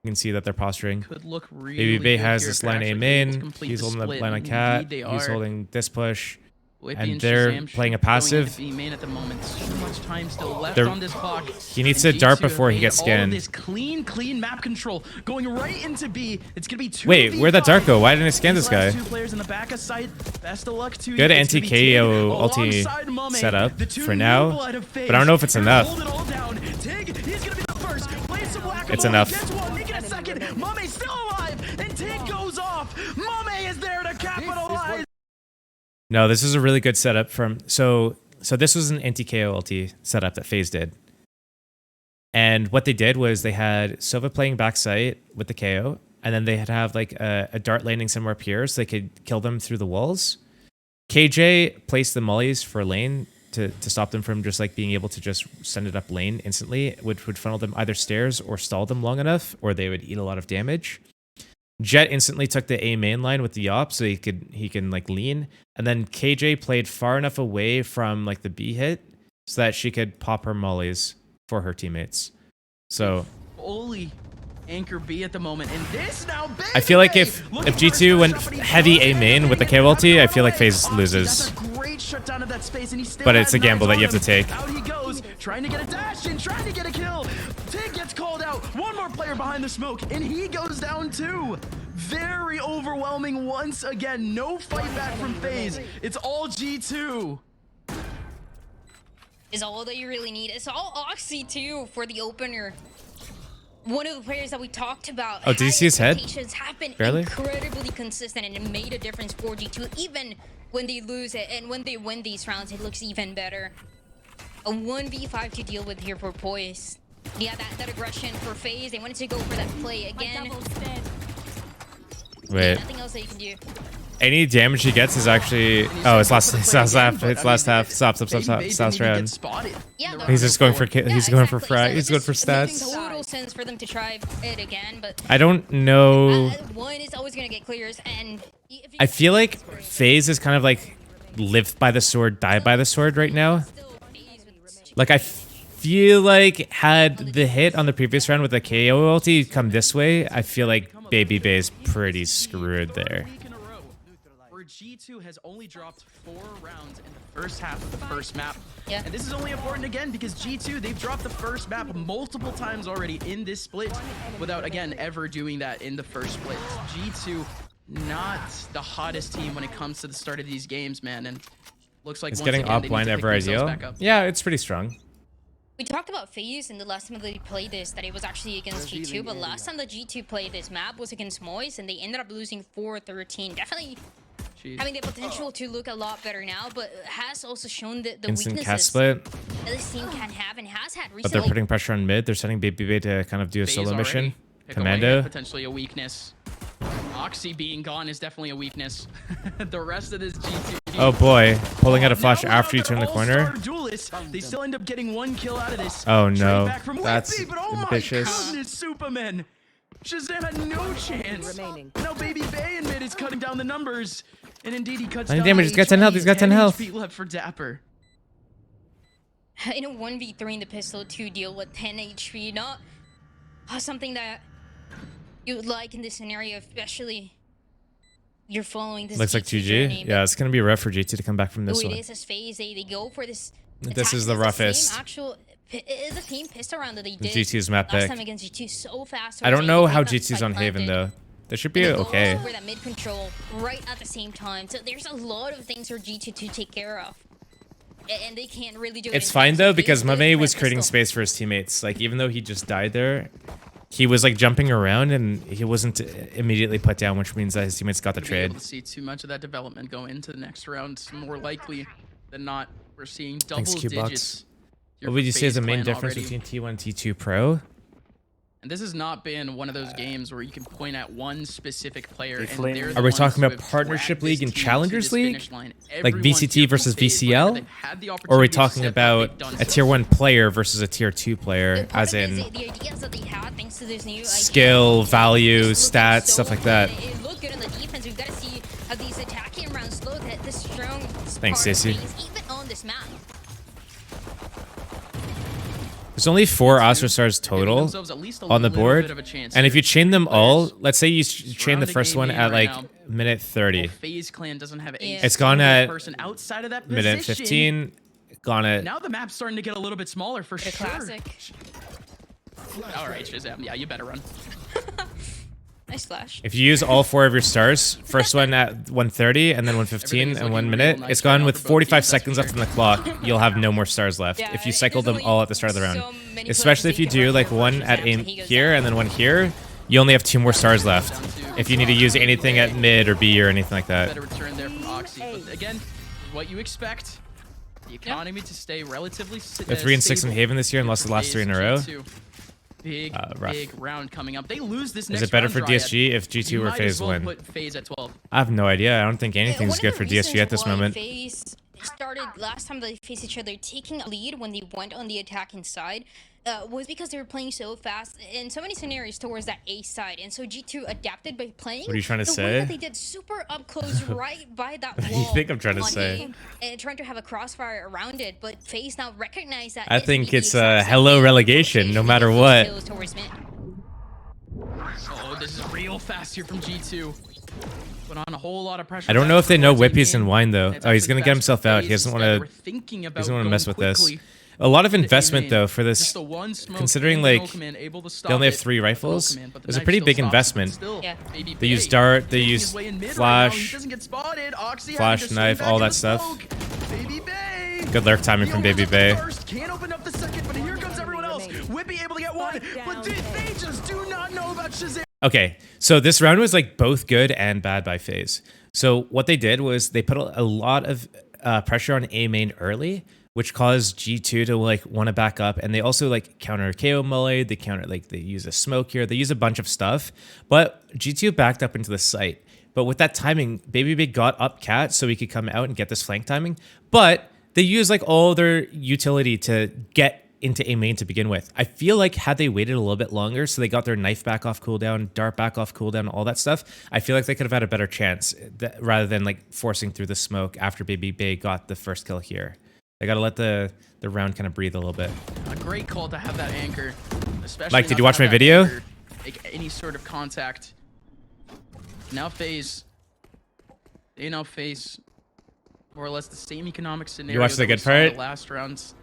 [SPEAKER 2] You can see that they're posturing.
[SPEAKER 1] Could look really
[SPEAKER 2] Baby Bay
[SPEAKER 1] good
[SPEAKER 2] has
[SPEAKER 1] here
[SPEAKER 2] this
[SPEAKER 1] if they're
[SPEAKER 2] line A
[SPEAKER 1] actually able to
[SPEAKER 2] main.
[SPEAKER 1] complete
[SPEAKER 2] He's
[SPEAKER 1] the
[SPEAKER 2] holding that
[SPEAKER 1] split,
[SPEAKER 2] line on
[SPEAKER 1] and
[SPEAKER 2] cat.
[SPEAKER 1] indeed they
[SPEAKER 2] He's
[SPEAKER 1] are.
[SPEAKER 2] holding this push. and they're playing a passive.
[SPEAKER 1] Main at the moment. So much time still left
[SPEAKER 2] They're-
[SPEAKER 1] on this clock.
[SPEAKER 2] He needs to dart before he gets
[SPEAKER 1] All of
[SPEAKER 2] scanned.
[SPEAKER 1] this clean map control going right into B. It's gonna be 2v5.
[SPEAKER 2] Wait, where'd that dart go? Why didn't I scan this guy?
[SPEAKER 1] Two players in the back of sight. Best of luck to you.
[SPEAKER 2] Good
[SPEAKER 1] It's gonna be
[SPEAKER 2] anti-KO
[SPEAKER 1] Tig
[SPEAKER 2] ulti
[SPEAKER 1] alongside Mame,
[SPEAKER 2] setup
[SPEAKER 1] the two
[SPEAKER 2] for now,
[SPEAKER 1] new blood of FaZe.
[SPEAKER 2] but I don't know if it's
[SPEAKER 1] Gonna
[SPEAKER 2] enough.
[SPEAKER 1] hold it all down. Tig, he's gonna be the first. Plays some whack-a-mole,
[SPEAKER 2] It's enough.
[SPEAKER 1] gets one, make it a second. Mame still alive, and Tig goes off. Mame is there to capitalize.
[SPEAKER 2] No, this is a really good setup from so this was an anti-KO ulti setup that FaZe did. And what they did was they had Sova playing backside with the KO, and then they had to have like a dart landing somewhere up here so they could kill them through the walls. KJ placed the mollies for lane to stop them from just like being able to just send it up lane instantly, which would funnel them either stairs or stall them long enough, or they would eat a lot of damage. Jet instantly took the A main line with the op so he can like lean, and then KJ played far enough away from like the B hit so that she could pop her mollies for her teammates. So
[SPEAKER 1] Only anchor B at the moment, and this now
[SPEAKER 2] I feel like if G2 went heavy A main with the KO ulti, I feel like FaZe loses. But it's a gamble that you have to take.
[SPEAKER 1] Out he goes, trying to get a dash in, trying to get a kill. Tig gets called out. One more player behind the smoke, and he goes down too. Very overwhelming once again. No fight back from FaZe. It's all G2.
[SPEAKER 3] Is all that you really need. It's all Oxy too for the opener. One of the players that we talked about.
[SPEAKER 2] Oh, did you see his head?
[SPEAKER 3] Have been
[SPEAKER 2] Barely?
[SPEAKER 3] incredibly consistent, and it made a difference for G2. Even when they lose it and when they win these rounds, it looks even better. A 1v5 to deal with here for Poise. Yeah, that aggression for FaZe. They wanted to go for that play again.
[SPEAKER 2] Wait.
[SPEAKER 3] Nothing else that you can do.
[SPEAKER 2] Any damage he gets is actually it's last half. It's last half. Stop. Last round.
[SPEAKER 3] Yeah,
[SPEAKER 2] He's just going for he's going for
[SPEAKER 3] exactly.
[SPEAKER 2] fry.
[SPEAKER 3] So
[SPEAKER 2] He's going for stats.
[SPEAKER 3] It makes total sense for them to try it again, but
[SPEAKER 2] I don't know.
[SPEAKER 3] one is always gonna get clears, and if you
[SPEAKER 2] I feel like FaZe is kind of like live by the sword, die by the sword right now. Like I feel like had the hit on the previous round with the KO ulti come this way, I feel like Baby Bay is pretty screwed there.
[SPEAKER 1] Where G2 has only dropped 4 rounds in the first half of the first map.
[SPEAKER 3] Yeah.
[SPEAKER 1] And this is only important again because G2, they've dropped the first map multiple times already in this split without, again, ever doing that in the first split. G2, not the hottest team when it comes to the start of these games, man. And looks like
[SPEAKER 2] It's
[SPEAKER 1] once
[SPEAKER 2] getting
[SPEAKER 1] again, they need
[SPEAKER 2] offline
[SPEAKER 1] to pick
[SPEAKER 2] ever
[SPEAKER 1] themselves
[SPEAKER 2] ideal.
[SPEAKER 1] back up.
[SPEAKER 2] Yeah, it's pretty strong.
[SPEAKER 3] we talked about FaZe in the last time that they played this, that it was actually against G2, but last time the G2 played this map was against Moise, and they ended up losing 4-13. Definitely
[SPEAKER 1] Jeez.
[SPEAKER 3] having the potential to look a lot better now, but has also shown the
[SPEAKER 2] Instant cast
[SPEAKER 3] weaknesses
[SPEAKER 2] split,
[SPEAKER 3] that this team can have and has had
[SPEAKER 2] but
[SPEAKER 3] recently.
[SPEAKER 2] they're putting pressure on mid. They're sending Baby Bay to kind of do a
[SPEAKER 1] FaZe
[SPEAKER 2] solo
[SPEAKER 1] already
[SPEAKER 2] mission.
[SPEAKER 1] pick away
[SPEAKER 2] Commando.
[SPEAKER 1] at potentially a weakness. Oxy being gone is definitely a weakness. The rest of this G2.
[SPEAKER 2] Oh boy, pulling out a flash
[SPEAKER 1] Now
[SPEAKER 2] after you
[SPEAKER 1] another
[SPEAKER 2] turn the corner.
[SPEAKER 1] all-star duelist. They still end up getting 1 kill out of this.
[SPEAKER 2] Oh
[SPEAKER 1] Straight
[SPEAKER 2] no,
[SPEAKER 1] back from
[SPEAKER 2] that's
[SPEAKER 1] Whitby, but oh
[SPEAKER 2] ambitious.
[SPEAKER 1] my goodness, Superman. Shazam had no chance. Now Baby Bay in mid is cutting down the numbers. And indeed he cuts
[SPEAKER 2] 9
[SPEAKER 1] down
[SPEAKER 2] damage, he's got 10 health, he's got 10 health.
[SPEAKER 1] HP left for Dapper.
[SPEAKER 3] In a 1v3 in the pistol to deal with 10 HP, not something that you would like in this scenario, especially you're following this
[SPEAKER 2] Looks like
[SPEAKER 3] G2
[SPEAKER 2] GG.
[SPEAKER 3] journey,
[SPEAKER 2] Yeah, it's gonna be rough for G2 to come back from
[SPEAKER 3] but
[SPEAKER 2] this
[SPEAKER 3] the way
[SPEAKER 2] one.
[SPEAKER 3] it is as FaZe, they go for this.
[SPEAKER 2] This is
[SPEAKER 3] attack.
[SPEAKER 2] the
[SPEAKER 3] It's
[SPEAKER 2] roughest.
[SPEAKER 3] same actual, it is a team pistol round that they did
[SPEAKER 2] G2's map
[SPEAKER 3] last
[SPEAKER 2] pick.
[SPEAKER 3] time against G2 so fast.
[SPEAKER 2] I don't know
[SPEAKER 3] They
[SPEAKER 2] how
[SPEAKER 3] got that
[SPEAKER 2] G2's
[SPEAKER 3] spike
[SPEAKER 2] on Haven
[SPEAKER 3] planted.
[SPEAKER 2] though. They should be
[SPEAKER 3] And they go
[SPEAKER 2] okay.
[SPEAKER 3] for that mid control right at the same time. So there's a lot of things for G2 to take care of. And they can't really do it.
[SPEAKER 2] It's
[SPEAKER 3] in
[SPEAKER 2] fine
[SPEAKER 3] time,
[SPEAKER 2] though
[SPEAKER 3] so
[SPEAKER 2] because
[SPEAKER 3] FaZe goes
[SPEAKER 2] Mame
[SPEAKER 3] for
[SPEAKER 2] was
[SPEAKER 3] that
[SPEAKER 2] creating
[SPEAKER 3] pistol.
[SPEAKER 2] space for his teammates. Like even though he just died there, he was like jumping around and he wasn't immediately put down, which means that his teammates got the
[SPEAKER 1] Be able
[SPEAKER 2] trade.
[SPEAKER 1] to see too much of that development go into the next round. More likely than not, we're seeing double
[SPEAKER 2] Thanks, Q-Box.
[SPEAKER 1] digits. here
[SPEAKER 2] What would
[SPEAKER 1] for
[SPEAKER 2] you say is the
[SPEAKER 1] FaZe
[SPEAKER 2] main
[SPEAKER 1] clan
[SPEAKER 2] difference
[SPEAKER 1] already.
[SPEAKER 2] between T1 and T2 Pro?
[SPEAKER 1] And this has not been one of those games where you can point at one specific player. And
[SPEAKER 4] flame.
[SPEAKER 1] they're
[SPEAKER 2] Are
[SPEAKER 1] the
[SPEAKER 2] we
[SPEAKER 1] ones
[SPEAKER 2] talking
[SPEAKER 1] who
[SPEAKER 2] about
[SPEAKER 1] have
[SPEAKER 2] Partnership
[SPEAKER 1] dragged
[SPEAKER 2] League
[SPEAKER 1] this
[SPEAKER 2] and
[SPEAKER 1] team to
[SPEAKER 2] Challengers
[SPEAKER 1] this
[SPEAKER 2] League?
[SPEAKER 1] finish line.
[SPEAKER 2] Like
[SPEAKER 1] Everyone
[SPEAKER 2] VCT
[SPEAKER 1] here
[SPEAKER 2] versus
[SPEAKER 1] from FaZe,
[SPEAKER 2] VCL?
[SPEAKER 1] whenever they've had the
[SPEAKER 2] Or are we
[SPEAKER 1] opportunity to
[SPEAKER 2] talking
[SPEAKER 1] step up,
[SPEAKER 2] about
[SPEAKER 1] they've done
[SPEAKER 2] a
[SPEAKER 1] so.
[SPEAKER 2] tier 1 player versus a tier 2 player,
[SPEAKER 3] Part
[SPEAKER 2] as
[SPEAKER 3] of it is
[SPEAKER 2] in
[SPEAKER 3] the ideas that they had thanks to this new
[SPEAKER 2] skill,
[SPEAKER 3] idea.
[SPEAKER 2] value,
[SPEAKER 3] It's looking
[SPEAKER 2] stats,
[SPEAKER 3] so
[SPEAKER 2] stuff like that?
[SPEAKER 3] good. It looked good on the defense. We've got to see how these attacking rounds look at the strong.
[SPEAKER 2] Thanks,
[SPEAKER 3] part of
[SPEAKER 2] Stacey.
[SPEAKER 3] FaZe, even on this map.
[SPEAKER 2] There's only 4 Oscar stars
[SPEAKER 1] Giving
[SPEAKER 2] total
[SPEAKER 1] themselves at least a
[SPEAKER 2] on the
[SPEAKER 1] little
[SPEAKER 2] board.
[SPEAKER 1] bit of a chance
[SPEAKER 2] And if
[SPEAKER 1] here.
[SPEAKER 2] you chain them all, let's say you chain the
[SPEAKER 1] Surrounding
[SPEAKER 2] first one
[SPEAKER 1] AB
[SPEAKER 2] at
[SPEAKER 1] right
[SPEAKER 2] like
[SPEAKER 1] now.
[SPEAKER 2] minute 30.
[SPEAKER 1] Well, FaZe clan doesn't have a
[SPEAKER 2] It's gone at
[SPEAKER 1] person outside of that
[SPEAKER 2] minute
[SPEAKER 1] position.
[SPEAKER 2] 15. Gone at
[SPEAKER 1] Now the map's starting to get a little bit smaller for sure.
[SPEAKER 3] Classic.
[SPEAKER 1] All right, Shazam. Yeah, you better run.
[SPEAKER 3] Nice flash.
[SPEAKER 2] If you use all 4 of your stars, first one at 130 and then 115
[SPEAKER 1] Everything's
[SPEAKER 2] and 1
[SPEAKER 1] looking
[SPEAKER 2] minute,
[SPEAKER 1] real nice
[SPEAKER 2] it's gone
[SPEAKER 1] right now
[SPEAKER 2] with
[SPEAKER 1] for both
[SPEAKER 2] 45
[SPEAKER 1] teams, that's
[SPEAKER 2] seconds
[SPEAKER 1] for
[SPEAKER 2] left on the clock. You'll have no more stars left
[SPEAKER 3] Yeah,
[SPEAKER 2] if you cycle them
[SPEAKER 3] there's
[SPEAKER 2] all at the start of the round.
[SPEAKER 3] so many
[SPEAKER 2] Especially if you
[SPEAKER 3] players
[SPEAKER 2] do
[SPEAKER 3] that
[SPEAKER 2] like
[SPEAKER 3] can
[SPEAKER 2] one
[SPEAKER 3] run
[SPEAKER 2] at
[SPEAKER 3] for
[SPEAKER 2] aim
[SPEAKER 3] Shazam, he goes
[SPEAKER 2] here
[SPEAKER 3] down.
[SPEAKER 2] and then one here, you only have 2 more stars left. If you need to use anything at mid or B or anything like that.
[SPEAKER 1] Better return there from Oxy. But again, what you expect. The economy to stay relatively
[SPEAKER 2] They're 3 and 6 in Haven this year and lost the last 3 in a row.
[SPEAKER 1] Big round coming up. They lose this next
[SPEAKER 2] Is it better
[SPEAKER 1] round,
[SPEAKER 2] for
[SPEAKER 1] Dryad.
[SPEAKER 2] DSG if G2
[SPEAKER 1] You
[SPEAKER 2] or
[SPEAKER 1] might
[SPEAKER 2] FaZe
[SPEAKER 1] as well
[SPEAKER 2] win?
[SPEAKER 1] put FaZe at 12.
[SPEAKER 2] I have no idea. I don't think anything's
[SPEAKER 3] One
[SPEAKER 2] good
[SPEAKER 3] of
[SPEAKER 2] for
[SPEAKER 3] the
[SPEAKER 2] DSG at this
[SPEAKER 3] reasons why
[SPEAKER 2] moment.
[SPEAKER 3] FaZe started last time they faced each other taking a lead when they went on the attacking side was because they were playing so fast in so many scenarios towards that A side, and so G2 adapted by playing.
[SPEAKER 2] What are you trying to
[SPEAKER 3] the
[SPEAKER 2] say?
[SPEAKER 3] way that they did super up close right by that wall.
[SPEAKER 2] You think I'm trying to
[SPEAKER 3] on
[SPEAKER 2] say?
[SPEAKER 3] A, and trying to have a crossfire around it, but FaZe now recognize that.
[SPEAKER 2] I
[SPEAKER 3] it's
[SPEAKER 2] think
[SPEAKER 3] the
[SPEAKER 2] it's
[SPEAKER 3] exact same
[SPEAKER 2] hello
[SPEAKER 3] thing.
[SPEAKER 2] relegation, no
[SPEAKER 3] FaZe
[SPEAKER 2] matter
[SPEAKER 3] really
[SPEAKER 2] what.
[SPEAKER 3] kills towards mid.
[SPEAKER 1] Oh, this is real fast here from G2. Put on a whole lot of pressure.
[SPEAKER 2] I don't know if they know
[SPEAKER 1] Towards
[SPEAKER 2] Whippy's
[SPEAKER 1] in.
[SPEAKER 2] in wine though.
[SPEAKER 1] It's
[SPEAKER 2] Oh, he's
[SPEAKER 1] actually
[SPEAKER 2] gonna get
[SPEAKER 1] fast for
[SPEAKER 2] himself out. He
[SPEAKER 1] FaZe.
[SPEAKER 2] doesn't
[SPEAKER 1] Instead,
[SPEAKER 2] want
[SPEAKER 1] we're
[SPEAKER 2] to.
[SPEAKER 1] thinking
[SPEAKER 2] He
[SPEAKER 1] about
[SPEAKER 2] doesn't want to
[SPEAKER 1] going
[SPEAKER 2] mess with this.
[SPEAKER 1] quickly
[SPEAKER 2] A lot of
[SPEAKER 1] to
[SPEAKER 2] investment
[SPEAKER 1] A-main.
[SPEAKER 2] though for
[SPEAKER 1] Just
[SPEAKER 2] this.
[SPEAKER 1] the one smoke
[SPEAKER 2] Considering
[SPEAKER 1] and the
[SPEAKER 2] like
[SPEAKER 1] null command able to stop
[SPEAKER 2] they only have
[SPEAKER 1] it
[SPEAKER 2] 3
[SPEAKER 1] with the null
[SPEAKER 2] rifles,
[SPEAKER 1] command, but the
[SPEAKER 2] there's a
[SPEAKER 1] knife
[SPEAKER 2] pretty
[SPEAKER 1] still
[SPEAKER 2] big
[SPEAKER 1] stops it.
[SPEAKER 2] investment.
[SPEAKER 1] Still,
[SPEAKER 3] Yeah.
[SPEAKER 1] Baby
[SPEAKER 2] They use
[SPEAKER 1] Bay
[SPEAKER 2] dart, they
[SPEAKER 1] making
[SPEAKER 2] use
[SPEAKER 1] his way in mid right
[SPEAKER 2] flash,
[SPEAKER 1] now. He doesn't get spotted. Oxy having
[SPEAKER 2] flash,
[SPEAKER 1] to swing
[SPEAKER 2] knife,
[SPEAKER 1] back
[SPEAKER 2] all
[SPEAKER 1] in
[SPEAKER 2] that
[SPEAKER 1] the
[SPEAKER 2] stuff.
[SPEAKER 1] smoke. Baby Bay.
[SPEAKER 2] Good lurk timing
[SPEAKER 1] He
[SPEAKER 2] from
[SPEAKER 1] opens
[SPEAKER 2] Baby
[SPEAKER 1] up the
[SPEAKER 2] Bay.
[SPEAKER 1] first, can't open up the second, but here comes everyone else. Whippy able to get one, but they just do not know about Shazam.
[SPEAKER 2] Okay, so this round was like both good and bad by FaZe. So what they did was they put a lot of pressure on A main early, which caused G2 to like want to back up, and they also like counter KO Mully, they counter like they use a smoke here, they use a bunch of stuff, but G2 backed up into the site. But with that timing, Baby Big got up cat so he could come out and get this flank timing, but they used like all their utility to get into A main to begin with. I feel like had they waited a little bit longer, so they got their knife back off cooldown, dart back off cooldown, all that stuff, I feel like they could have had a better chance rather than like forcing through the smoke after Baby Bay got the first kill here. They gotta let the round kind of breathe a little bit.
[SPEAKER 1] A great call to have that anchor, especially.
[SPEAKER 2] Mike, did
[SPEAKER 1] not
[SPEAKER 2] you
[SPEAKER 1] to
[SPEAKER 2] watch
[SPEAKER 1] have
[SPEAKER 2] my
[SPEAKER 1] that
[SPEAKER 2] video?
[SPEAKER 1] anchor make any sort of contact. Now FaZe. They now face more or less the same economic scenario.
[SPEAKER 2] watched the
[SPEAKER 1] that we
[SPEAKER 2] good
[SPEAKER 1] saw in
[SPEAKER 2] part?
[SPEAKER 1] The last rounds.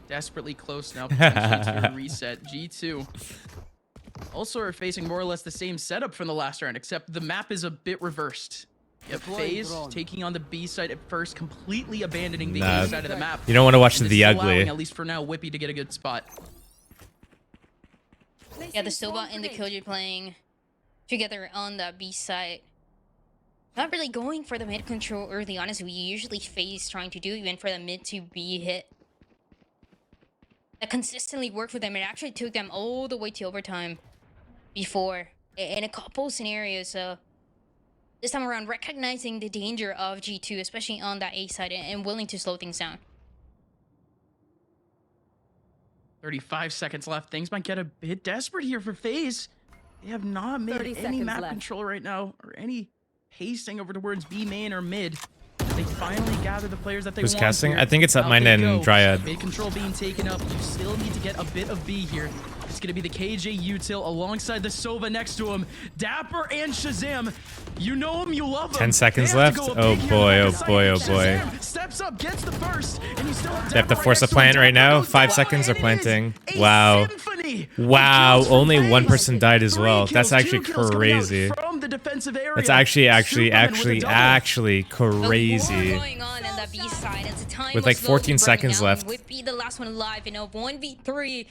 [SPEAKER 1] Desperately close now potentially to a reset. G2 also are facing more or less the same setup from the last round, except the map is a bit reversed. You have FaZe taking on the B side at first, completely abandoning the A side of the map.
[SPEAKER 2] You don't want to watch
[SPEAKER 1] And
[SPEAKER 2] the
[SPEAKER 1] this is
[SPEAKER 2] ugly.
[SPEAKER 1] allowing, at least for now, Whippy to get a good spot.
[SPEAKER 3] Yeah, the Silva and the Killjoy playing together on the B side. Not really going for the mid control early on, as we usually FaZe trying to do, even for the mid to B hit. That consistently worked for them. It actually took them all the way to overtime before. In a couple scenarios, so this time around, recognizing the danger of G2, especially on that A side, and willing to slow things down.
[SPEAKER 1] 35 seconds left. Things might get a bit desperate here for FaZe. They have not made any map control right now, or any hasting over towards B main or mid. They finally gather the players that they
[SPEAKER 2] Who's
[SPEAKER 1] want
[SPEAKER 2] casting?
[SPEAKER 1] here.
[SPEAKER 2] I think it's
[SPEAKER 1] Out
[SPEAKER 2] Upmind
[SPEAKER 1] they
[SPEAKER 2] and
[SPEAKER 1] go.
[SPEAKER 2] Dryad.
[SPEAKER 1] Mid control being taken up. You still need to get a bit of B here. It's going to be the KJ util alongside the Sova next to him. Dapper and Shazam. You know him, you love him.
[SPEAKER 2] 10 seconds
[SPEAKER 1] They have to
[SPEAKER 2] left?
[SPEAKER 1] go a
[SPEAKER 2] Oh
[SPEAKER 1] big
[SPEAKER 2] boy,
[SPEAKER 1] here.
[SPEAKER 2] oh boy, oh boy.
[SPEAKER 1] Shazam steps up, gets the first, and you still have
[SPEAKER 2] They have to
[SPEAKER 1] Dapper
[SPEAKER 2] force a
[SPEAKER 1] next to him.
[SPEAKER 2] plant right
[SPEAKER 1] Dapper
[SPEAKER 2] now.
[SPEAKER 1] goes
[SPEAKER 2] 5
[SPEAKER 1] down,
[SPEAKER 2] seconds
[SPEAKER 1] and
[SPEAKER 2] are
[SPEAKER 1] it
[SPEAKER 2] planting.
[SPEAKER 1] is a
[SPEAKER 2] Wow.
[SPEAKER 1] symphony of
[SPEAKER 2] Wow,
[SPEAKER 1] kills from
[SPEAKER 2] only
[SPEAKER 1] FaZe.
[SPEAKER 2] one person died as
[SPEAKER 1] 3
[SPEAKER 2] well. That's
[SPEAKER 1] kills,
[SPEAKER 2] actually
[SPEAKER 1] 2 kills coming out
[SPEAKER 2] crazy.
[SPEAKER 1] from the defensive area.
[SPEAKER 2] That's actually
[SPEAKER 1] Superman with a double.
[SPEAKER 2] crazy.
[SPEAKER 3] Going on the B side as the time
[SPEAKER 2] With
[SPEAKER 3] was
[SPEAKER 2] like 14
[SPEAKER 3] slowly
[SPEAKER 2] seconds
[SPEAKER 3] running
[SPEAKER 2] left.
[SPEAKER 3] down. Whippy, the last one alive in a 1v3.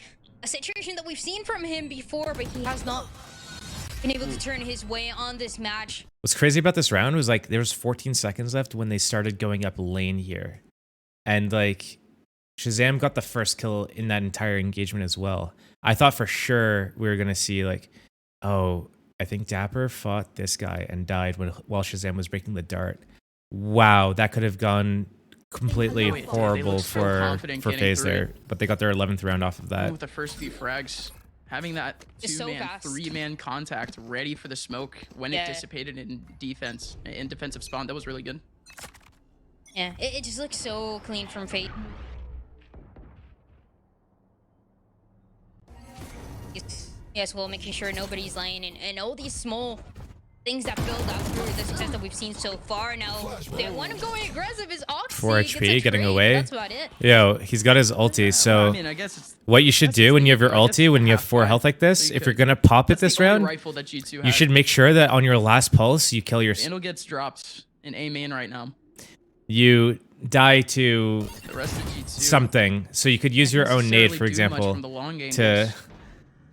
[SPEAKER 3] A situation that we've seen from him before, but he has not been able to turn his way on this match.
[SPEAKER 2] What's crazy about this round was like there was 14 seconds left when they started going up lane here. And like Shazam got the first kill in that entire engagement as well. I thought for sure we were going to see like, oh, I think Dapper fought this guy and died while Shazam was breaking the dart. Wow, that could have gone completely
[SPEAKER 1] They look so
[SPEAKER 2] horrible
[SPEAKER 1] confident
[SPEAKER 2] for
[SPEAKER 1] getting
[SPEAKER 2] FaZe
[SPEAKER 1] through it.
[SPEAKER 2] there. But they got their 11th round off of that.
[SPEAKER 1] With the first few frags, having that
[SPEAKER 3] It's so
[SPEAKER 1] 2-man,
[SPEAKER 3] fast.
[SPEAKER 1] 3-man contact ready for the smoke when
[SPEAKER 3] Yeah.
[SPEAKER 1] it dissipated in defense, in defensive spawn, that was really good.
[SPEAKER 3] Yeah, it just looks so clean from Fate. Yes, well, making sure nobody's lying, and all these small things that build up through the success that we've seen so far. Now, the one going aggressive is Oxy.
[SPEAKER 2] 4
[SPEAKER 3] Gets a
[SPEAKER 2] HP, getting
[SPEAKER 3] trade.
[SPEAKER 2] away.
[SPEAKER 3] That's about it.
[SPEAKER 2] Yo, he's got his ulti, so
[SPEAKER 1] I mean, I guess it's,
[SPEAKER 2] what you should do when you have your ulti, when you have 4 health like this, if you're gonna pop it this round,
[SPEAKER 1] rifle that G2
[SPEAKER 2] you
[SPEAKER 1] has.
[SPEAKER 2] should make sure that on your last pulse, you kill your...
[SPEAKER 1] Vandal gets dropped in A main right now.
[SPEAKER 2] You die to
[SPEAKER 1] The rest of G2
[SPEAKER 2] something, so you could use your own nade, for example, to...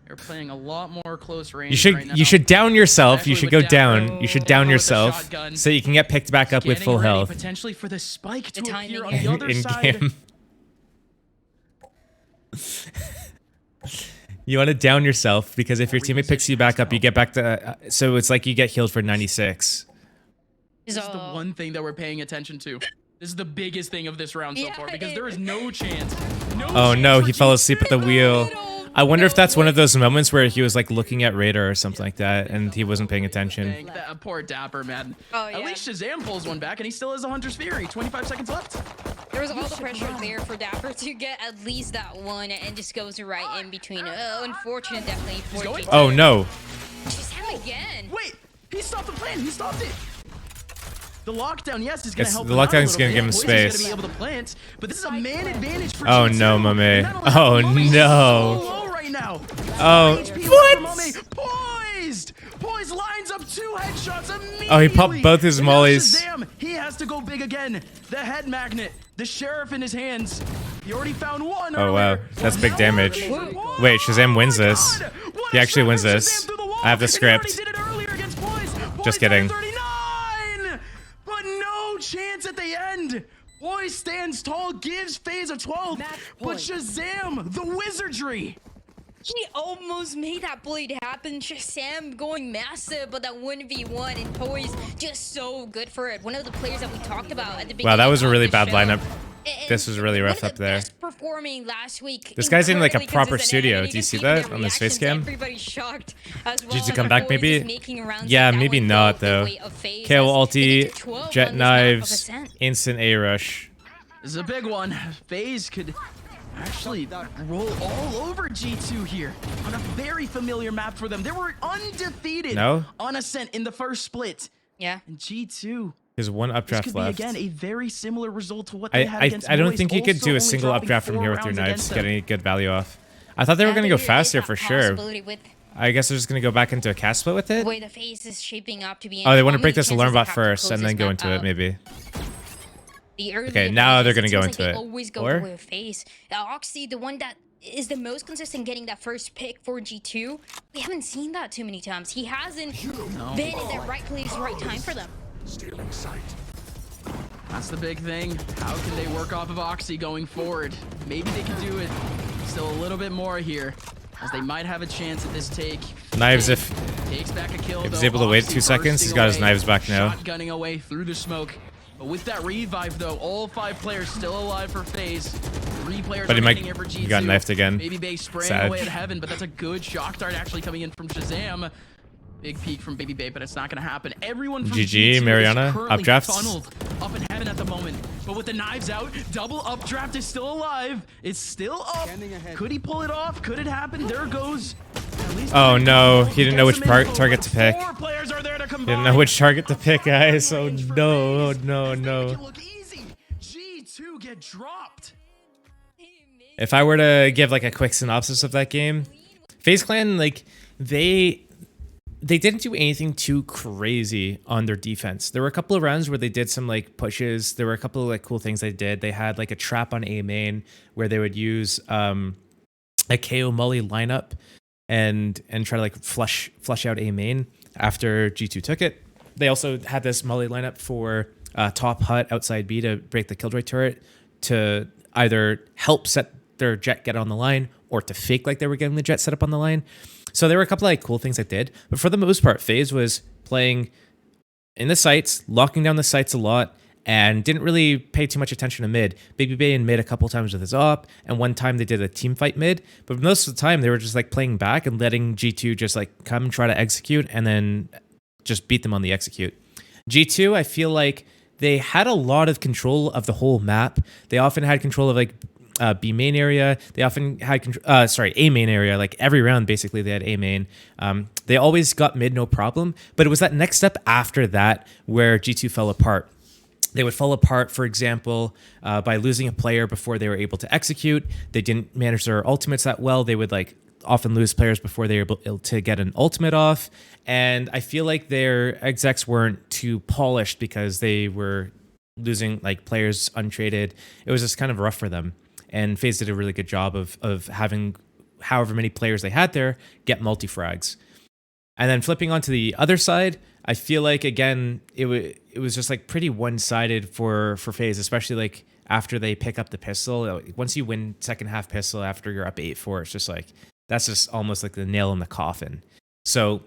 [SPEAKER 1] They're playing a lot more close range.
[SPEAKER 2] You should down yourself. You should go down.
[SPEAKER 1] down.
[SPEAKER 2] You should
[SPEAKER 1] They
[SPEAKER 2] down
[SPEAKER 1] go with the
[SPEAKER 2] yourself
[SPEAKER 1] shotgun.
[SPEAKER 2] so you can get picked back up with
[SPEAKER 1] Getting
[SPEAKER 2] full
[SPEAKER 1] ready
[SPEAKER 2] health
[SPEAKER 1] potentially for the spike to
[SPEAKER 3] timing
[SPEAKER 1] appear on
[SPEAKER 3] here.
[SPEAKER 1] the other
[SPEAKER 2] in
[SPEAKER 1] side.
[SPEAKER 2] game. You want to down yourself because if your teammate picks you back up, you get back to... so it's like you get healed for 96.
[SPEAKER 1] This is the one thing that we're paying attention to. This is the biggest thing of this round so far because there is no chance.
[SPEAKER 2] Oh no, he fell asleep at the wheel. I wonder if that's one of those moments where he was like looking at radar or something like that and he wasn't paying attention.
[SPEAKER 1] That poor Dapper, man.
[SPEAKER 3] Oh, yeah.
[SPEAKER 1] At least Shazam pulls one back and he still has a Hunter's Fury. 25 seconds left.
[SPEAKER 3] There was all the pressure there for Dapper to get at least that one and just goes right in between. Oh, unfortunate definitely for
[SPEAKER 1] going-
[SPEAKER 3] G2.
[SPEAKER 2] Oh no.
[SPEAKER 3] Just him again.
[SPEAKER 1] Wait, he stopped the plan. He stopped it. The lockdown, yes, is going to help.
[SPEAKER 2] The
[SPEAKER 1] him out a
[SPEAKER 2] lockdown's
[SPEAKER 1] little
[SPEAKER 2] gonna
[SPEAKER 1] bit.
[SPEAKER 2] give him
[SPEAKER 1] Poison's
[SPEAKER 2] space.
[SPEAKER 1] Gonna be able to plant, but this is a man advantage for
[SPEAKER 2] Oh
[SPEAKER 1] G2.
[SPEAKER 2] no, Mame.
[SPEAKER 1] And not only
[SPEAKER 2] Oh
[SPEAKER 1] that, Mame's
[SPEAKER 2] no.
[SPEAKER 1] so low right now.
[SPEAKER 2] Oh,
[SPEAKER 1] HP
[SPEAKER 2] what?
[SPEAKER 1] from Mame. Poised. Poised lines up 2 headshots immediately.
[SPEAKER 2] Oh, he popped both his
[SPEAKER 1] And now
[SPEAKER 2] mollies.
[SPEAKER 1] Shazam, he has to go big again. The head magnet, the sheriff in his hands. He already found one.
[SPEAKER 2] Oh wow,
[SPEAKER 1] earlier.
[SPEAKER 2] that's big
[SPEAKER 1] Now
[SPEAKER 2] damage.
[SPEAKER 1] Whoa.
[SPEAKER 2] Wait, Shazam wins
[SPEAKER 1] Oh my
[SPEAKER 2] this.
[SPEAKER 1] God. What
[SPEAKER 2] He
[SPEAKER 1] a
[SPEAKER 2] actually
[SPEAKER 1] shot
[SPEAKER 2] wins
[SPEAKER 1] from
[SPEAKER 2] this.
[SPEAKER 1] Shazam through the wall.
[SPEAKER 2] I have the
[SPEAKER 1] And he already
[SPEAKER 2] script.
[SPEAKER 1] did it earlier against Poise.
[SPEAKER 2] Just
[SPEAKER 1] Poise
[SPEAKER 2] kidding.
[SPEAKER 1] got 39, but no chance at the end. Poise stands tall, gives FaZe a 12, but Shazam, the wizardry.
[SPEAKER 3] He almost made that blade happen. Shazam going massive, but that 1v1 and Poise just so good for it. One of the players that we talked about at the beginning.
[SPEAKER 2] Wow, that was a
[SPEAKER 3] of
[SPEAKER 2] really
[SPEAKER 3] the
[SPEAKER 2] bad
[SPEAKER 3] show.
[SPEAKER 2] lineup.
[SPEAKER 3] And
[SPEAKER 2] This was really rough
[SPEAKER 3] one of
[SPEAKER 2] up
[SPEAKER 3] the
[SPEAKER 2] there.
[SPEAKER 3] best performing last week.
[SPEAKER 2] This guy's in like a
[SPEAKER 3] Incredibly
[SPEAKER 2] proper
[SPEAKER 3] consistent,
[SPEAKER 2] studio.
[SPEAKER 3] and you
[SPEAKER 2] Do you
[SPEAKER 3] can
[SPEAKER 2] see
[SPEAKER 3] see
[SPEAKER 2] that
[SPEAKER 3] their
[SPEAKER 2] on this face
[SPEAKER 3] reactions.
[SPEAKER 2] cam?
[SPEAKER 3] Everybody's shocked as well.
[SPEAKER 2] Did you
[SPEAKER 3] and
[SPEAKER 2] come back
[SPEAKER 3] Poise
[SPEAKER 2] maybe?
[SPEAKER 3] is making rounds
[SPEAKER 2] Yeah,
[SPEAKER 3] like that
[SPEAKER 2] maybe
[SPEAKER 3] one
[SPEAKER 2] not
[SPEAKER 3] go the
[SPEAKER 2] though.
[SPEAKER 3] way of FaZe
[SPEAKER 2] KO
[SPEAKER 3] as they get
[SPEAKER 2] ulti,
[SPEAKER 3] to 12
[SPEAKER 2] jet
[SPEAKER 3] on this map of
[SPEAKER 2] knives,
[SPEAKER 3] Ascent.
[SPEAKER 2] instant A rush.
[SPEAKER 1] This is a big one. FaZe could actually roll all over G2 here on a very familiar map for them. They were undefeated
[SPEAKER 2] No?
[SPEAKER 1] on Ascent in the first split.
[SPEAKER 3] Yeah.
[SPEAKER 1] And G2,
[SPEAKER 2] There's one
[SPEAKER 1] this
[SPEAKER 2] updraft
[SPEAKER 1] could
[SPEAKER 2] left.
[SPEAKER 1] be again a very similar result to what they had against
[SPEAKER 2] I don't
[SPEAKER 1] Moist,
[SPEAKER 2] think you could
[SPEAKER 1] also
[SPEAKER 2] do a
[SPEAKER 1] only
[SPEAKER 2] single
[SPEAKER 1] dropping
[SPEAKER 2] updraft from
[SPEAKER 1] 4
[SPEAKER 2] here with your
[SPEAKER 1] rounds
[SPEAKER 2] knives
[SPEAKER 1] against
[SPEAKER 2] to
[SPEAKER 1] them.
[SPEAKER 2] get any good value off. I thought they were
[SPEAKER 3] Yeah,
[SPEAKER 2] gonna
[SPEAKER 3] there
[SPEAKER 2] go
[SPEAKER 3] is
[SPEAKER 2] faster
[SPEAKER 3] that
[SPEAKER 2] for sure.
[SPEAKER 3] possibility with
[SPEAKER 2] I guess they're just gonna go back into a cast split with
[SPEAKER 3] the
[SPEAKER 2] it.
[SPEAKER 3] way the FaZe is shaping up to be.
[SPEAKER 2] Oh, they want
[SPEAKER 3] how
[SPEAKER 2] to break
[SPEAKER 3] many
[SPEAKER 2] this alarm
[SPEAKER 3] chances they
[SPEAKER 2] bot
[SPEAKER 3] have to
[SPEAKER 2] first
[SPEAKER 3] close
[SPEAKER 2] and
[SPEAKER 3] this
[SPEAKER 2] then go
[SPEAKER 3] map
[SPEAKER 2] into it
[SPEAKER 3] out.
[SPEAKER 2] maybe.
[SPEAKER 3] The early
[SPEAKER 2] Okay, now they're
[SPEAKER 3] advantages,
[SPEAKER 2] gonna go
[SPEAKER 3] seems like
[SPEAKER 2] into
[SPEAKER 3] they
[SPEAKER 2] it.
[SPEAKER 3] always go
[SPEAKER 2] Or?
[SPEAKER 3] the way of FaZe. Oxy, the one that is the most consistent getting that first pick for G2. We haven't seen that too many times. He hasn't been in the right place, right time for them.
[SPEAKER 1] That's the big thing. How can they work off of Oxy going forward? Maybe they can do it still a little bit more here, as they might have a chance at this take.
[SPEAKER 2] Knives if
[SPEAKER 1] Takes back a kill.
[SPEAKER 2] If he's
[SPEAKER 1] though.
[SPEAKER 2] able to wait
[SPEAKER 1] Oxy
[SPEAKER 2] 2 seconds, he's got his
[SPEAKER 1] bursting away,
[SPEAKER 2] knives back now.
[SPEAKER 1] Shotgunning away through the smoke. But with that revive, though, all 5 players still alive for FaZe. 3 players
[SPEAKER 2] But he
[SPEAKER 1] are
[SPEAKER 2] might-
[SPEAKER 1] making it for G2.
[SPEAKER 2] he got knifed again.
[SPEAKER 1] Baby Bay spraying
[SPEAKER 2] Sad.
[SPEAKER 1] away at heaven, but that's a good shock dart actually coming in from Shazam. Big peek from Baby Bay, but it's not going to happen. Everyone from
[SPEAKER 2] GG,
[SPEAKER 1] G2
[SPEAKER 2] Mariana.
[SPEAKER 1] is currently
[SPEAKER 2] Updrafts.
[SPEAKER 1] funneled up in heaven at the moment. But with the knives out, double updraft is still alive. It's still up. Could he pull it off? Could it happen? There goes. At least
[SPEAKER 2] Oh no, he didn't know which
[SPEAKER 1] Gets some info,
[SPEAKER 2] target
[SPEAKER 1] but
[SPEAKER 2] to pick.
[SPEAKER 1] 4 players are there to combine.
[SPEAKER 2] Didn't know which target to pick, guys. Oh
[SPEAKER 1] Range for
[SPEAKER 2] no,
[SPEAKER 1] FaZe,
[SPEAKER 2] no,
[SPEAKER 1] as they
[SPEAKER 2] no.
[SPEAKER 1] make it look easy. G2 get dropped.
[SPEAKER 2] If I were to give like a quick synopsis of that game, FaZe Clan, like they didn't do anything too crazy on their defense. There were a couple of rounds where they did some like pushes. There were a couple of like cool things they did. They had like a trap on A main where they would use a KO Molly lineup and try to like flush out A main after G2 took it. They also had this Molly lineup for top hut outside B to break the Killjoy turret to either help set their jet get on the line or to fake like they were getting the jet set up on the line. So there were a couple of like cool things I did, but for the most part, FaZe was playing in the sites, locking down the sites a lot, and didn't really pay too much attention to mid. Baby Bay in mid a couple times with his op, and one time they did a team fight mid, but most of the time they were just like playing back and letting G2 just like come and try to execute and then just beat them on the execute. G2, I feel like they had a lot of control of the whole map. They often had control of like B main area. They often had A main area. Like every round, basically they had A main. They always got mid, no problem. But it was that next step after that where G2 fell apart. They would fall apart, for example, by losing a player before they were able to execute. They didn't manage their ultimates that well. They would like often lose players before they were able to get an ultimate off. And I feel like their execs weren't too polished because they were losing like players untraded. It was just kind of rough for them. And FaZe did a really good job of having however many players they had there get multi-frags. And then flipping onto the other side, I feel like, again, it was just like pretty one-sided for FaZe, especially like after they pick up the pistol. Once you win second half pistol after you're up 8-4, it's just like, that's just almost like the nail in the coffin. So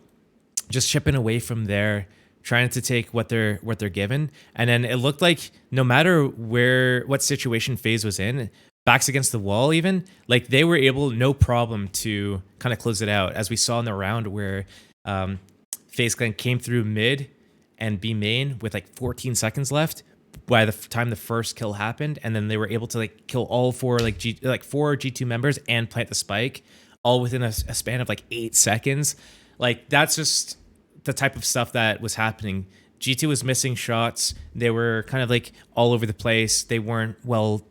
[SPEAKER 2] just chipping away from there, trying to take what they're given. And then it looked like no matter what situation FaZe was in, backs against the wall even, like they were able, no problem, to kind of close it out, as we saw in the round where FaZe Clan came through mid and B main with like 14 seconds left by the time the first kill happened, and then they were able to like kill all four four G2 members and plant the spike all within a span of like 8 seconds. Like that's just the type of stuff that was happening. G2 was missing shots. They were kind of like all over the place. They weren't well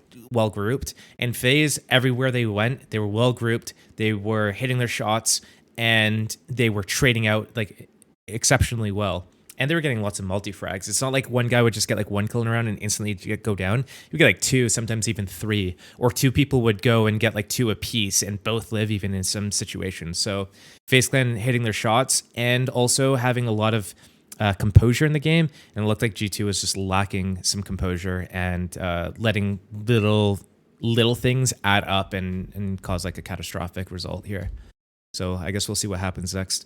[SPEAKER 2] grouped. And FaZe, everywhere they went, they were well grouped. They were hitting their shots and they were trading out like exceptionally well. And they were getting lots of multi-frags. It's not like one guy would just get like one kill in a round and instantly go down. You get like 2, sometimes even 3, or 2 people would go and get like 2 apiece and both live even in some situations. So FaZe Clan hitting their shots and also having a lot of composure in the game. And it looked like G2 was just lacking some composure and letting little things add up and cause like a catastrophic result here. So I guess we'll see what happens next.